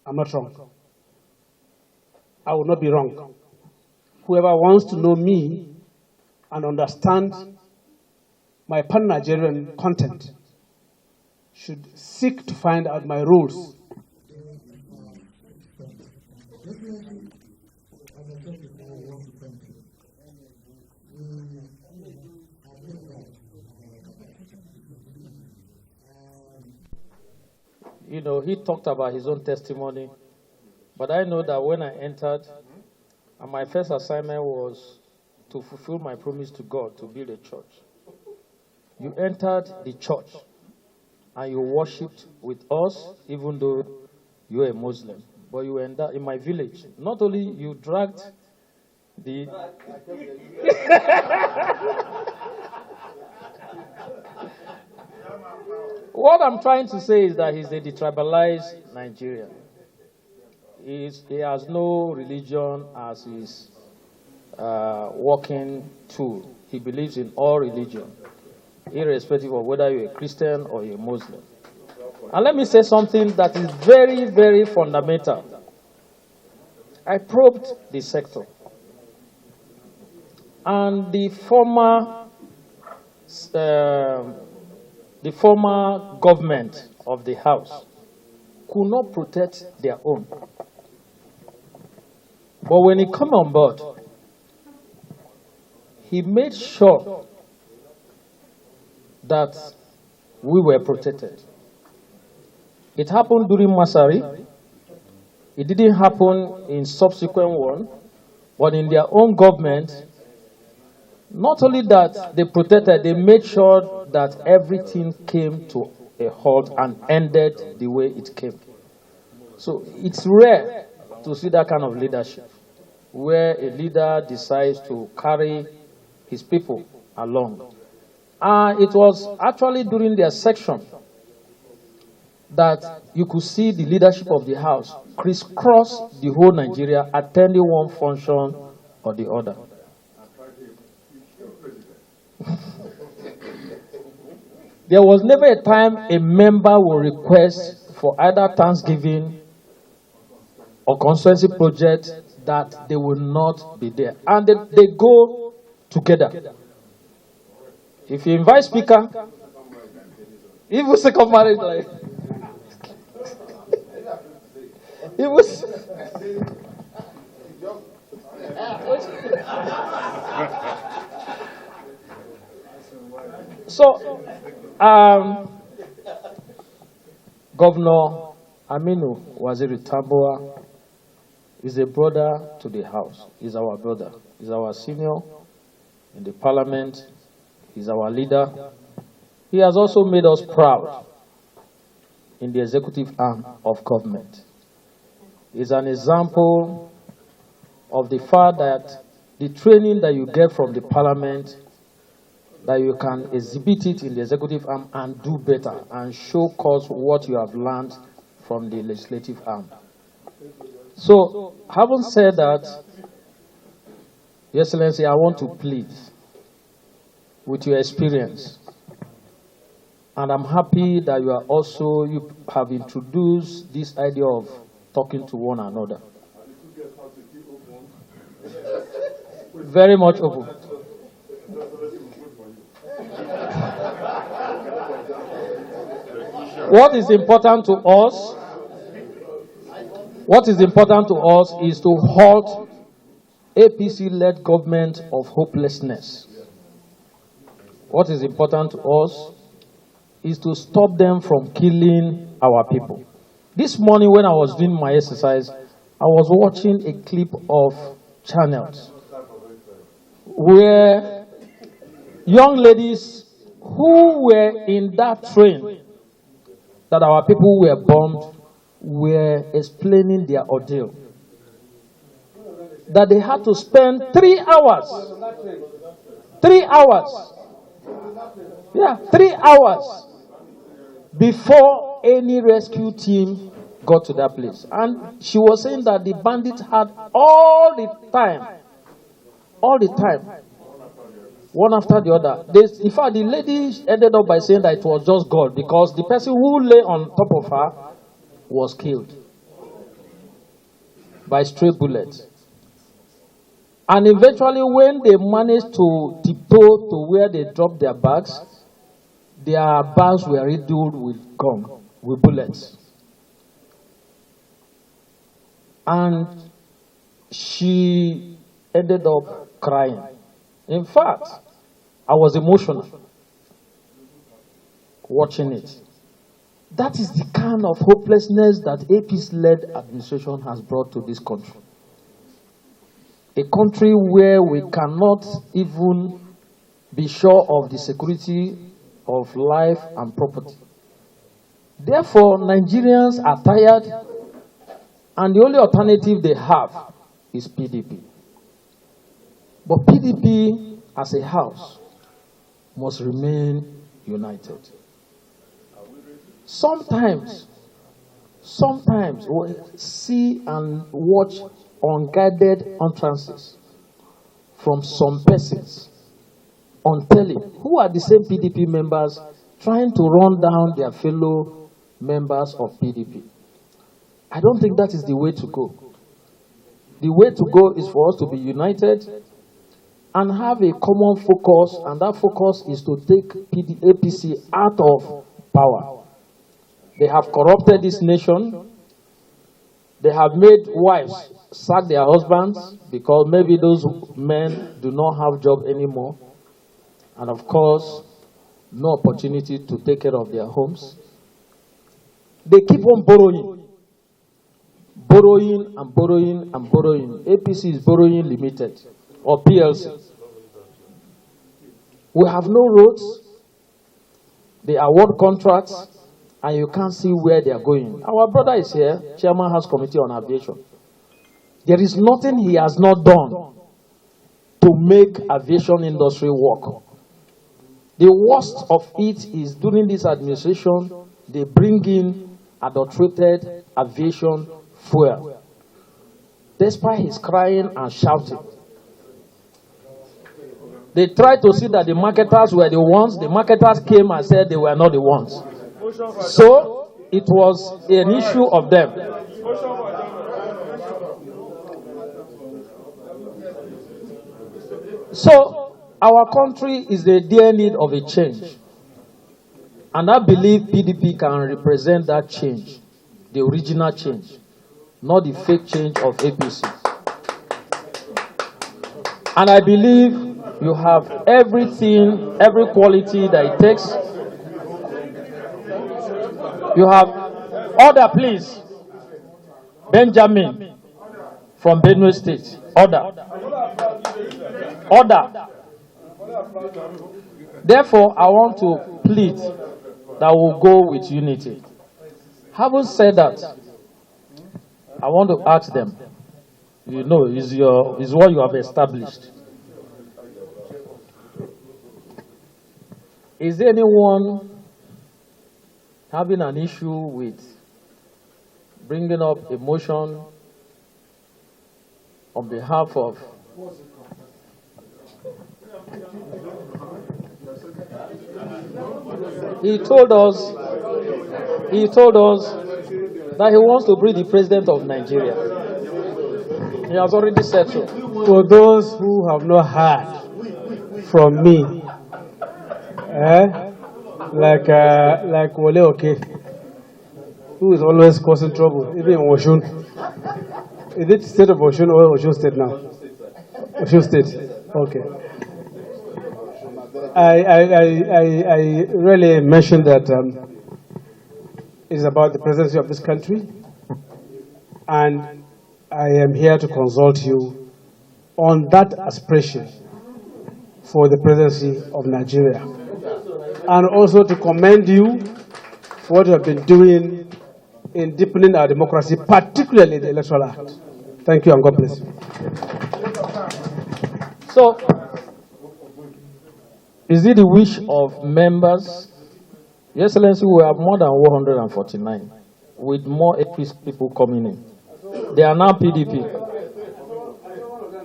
I'm not wrong. I will not be wrong. Whoever wants to know me and understand my pan-Nigerian content should seek to find out my rules. You know, he talked about his own testimony, but I know that when I entered, and my first assignment was to fulfill my promise to God to build a church. You entered the church, and you worshipped with us, even though you were a Muslim. But you were in my village. Not only you dragged the... What I'm trying to say is that he's a detribalized Nigerian. He has no religion as his working tool. He believes in all religion, irrespective of whether you're a Christian or you're a Muslim. And let me say something that is very, very fundamental. I probed the sector. And the former government of the House could not protect their own. But when he came on board, he made sure that we were protected. It happened during Masari. It didn't happen in subsequent one, but in their own government, not only that they protected, they made sure that everything came to a halt and ended the way it came. So it's rare to see that kind of leadership, where a leader decides to carry his people along. It was actually during their section that you could see the leadership of the House crisscross the whole Nigeria, attending one function or the other. There was never a time a member would request for either Thanksgiving or constituency project that they will not be there. And they go together. If you invite speaker, even second marriage, like, it was. So, Governor Aminu Waziri Tambuwal is a brother to the House. He's our brother. He's our senior in the Parliament. He's our leader. He has also made us proud in the executive arm of government. He's an example of the fact that the training that you get from the Parliament, that you can exhibit it in the executive arm and do better and show us what you have learned from the legislative arm. So, having said that, Your Excellency, I want to plead with your experience. And I'm happy that you have introduced this idea of talking to one another. Very much open. What is important to us? What is important to us is to halt APC-led government of hopelessness. What is important to us is to stop them from killing our people. This morning when I was doing my exercise, I was watching a clip of channels where young ladies who were in that train that our people were bombed were explaining their ordeal. That they had to spend 3 hours. 3 hours. Yeah, 3 hours before any rescue team got to that place. And she was saying that the bandits had all the time, one after the other. In fact, the lady ended up by saying that it was just God, because the person who lay on top of her was killed by stray bullets. And eventually, when they managed to tiptoe to where they dropped their bags were riddled with bullets. And she ended up crying. In fact, I was emotional watching it. That is the kind of hopelessness that APC-led administration has brought to this country. A country where we cannot even be sure of the security of life and property. Therefore, Nigerians are tired, and the only alternative they have is PDP. But PDP, as a house, must remain united. Sometimes we see and watch unguided utterances from some persons on telly, who are the same PDP members trying to run down their fellow members of PDP. I don't think that is the way to go. The way to go is for us to be united and have a common focus, and that focus is to take APC out of power. They have corrupted this nation. They have made wives sack their husbands because maybe those men do not have job anymore. And of course, no opportunity to take care of their homes. They keep on borrowing. Borrowing and borrowing and borrowing. APC is Borrowing Limited, or PLC. We have no roads. They award contracts, and you can't see where they are going. Our brother is here, Chairman House Committee on Aviation. There is nothing he has not done to make aviation industry work. The worst of it is during this administration, they bring in adulterated aviation fuel. Despite his crying and shouting, they tried to see that the marketers were the ones. The marketers came and said they were not the ones. So it was an issue of them. So our country is in dear need of a change. And I believe PDP can represent that change, the original change, not the fake change of APC. And I believe you have everything, every quality that it takes. You have order, please. Benjamin from Benue State. Order. Order. Therefore, I want to plead that we'll go with unity. Having said that, I want to ask them, you know, is what you have established. Is there anyone having an issue with bringing up a motion on behalf of He told us that he wants to be the president of Nigeria. He has already said so. For those who have not heard from me, like Wole Oke, who is always causing trouble, even in Oshun. Is it state of Oshun or Oshun State now? Oshun State. Okay. I really mentioned that it's about the presidency of this country, and I am here to consult you on that aspiration for the presidency of Nigeria, and also to commend you for what you have been doing in deepening our democracy, particularly the Electoral Act. Thank you, and God bless you. So, is it the wish of members? Your Excellency, we have more than 149, with more APC people coming in. They are now PDP.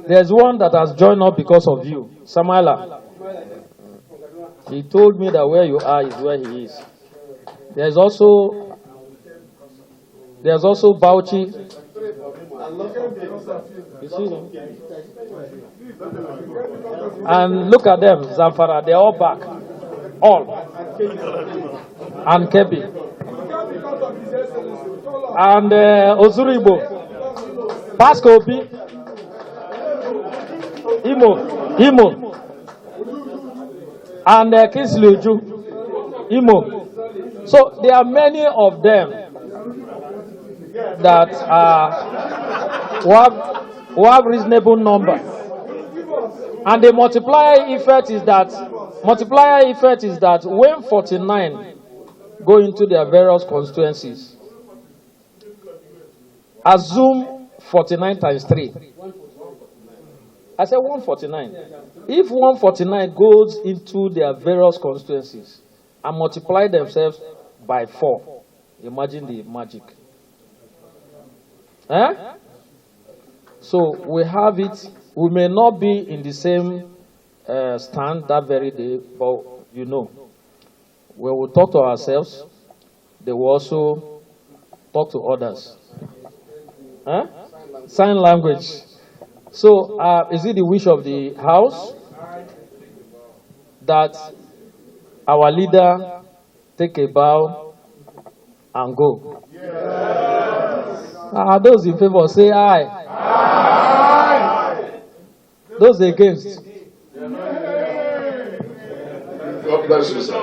There's one that has joined up because of you, Samaila. He told me that where you are is where he is. There's also Bauchi. You see him? And look at them, Zamfara, they're all back. All. And Kebi. And Ozuribo. Pascopi. Imo. And Kisluju. Imo. So there are many of them that who have reasonable number. And the multiplier effect is that when 49 go into their various constituencies, assume 49 times 3. I said 149. If 149 goes into their various constituencies and multiply themselves by 4, imagine the magic. So we have it. We may not be in the same stand that very day, but you know, we will talk to ourselves. They will also talk to others. Sign language. So is it the wish of the House that our leader take a bow and go? Those in favor say aye. Aye. Those against. God bless you, sir.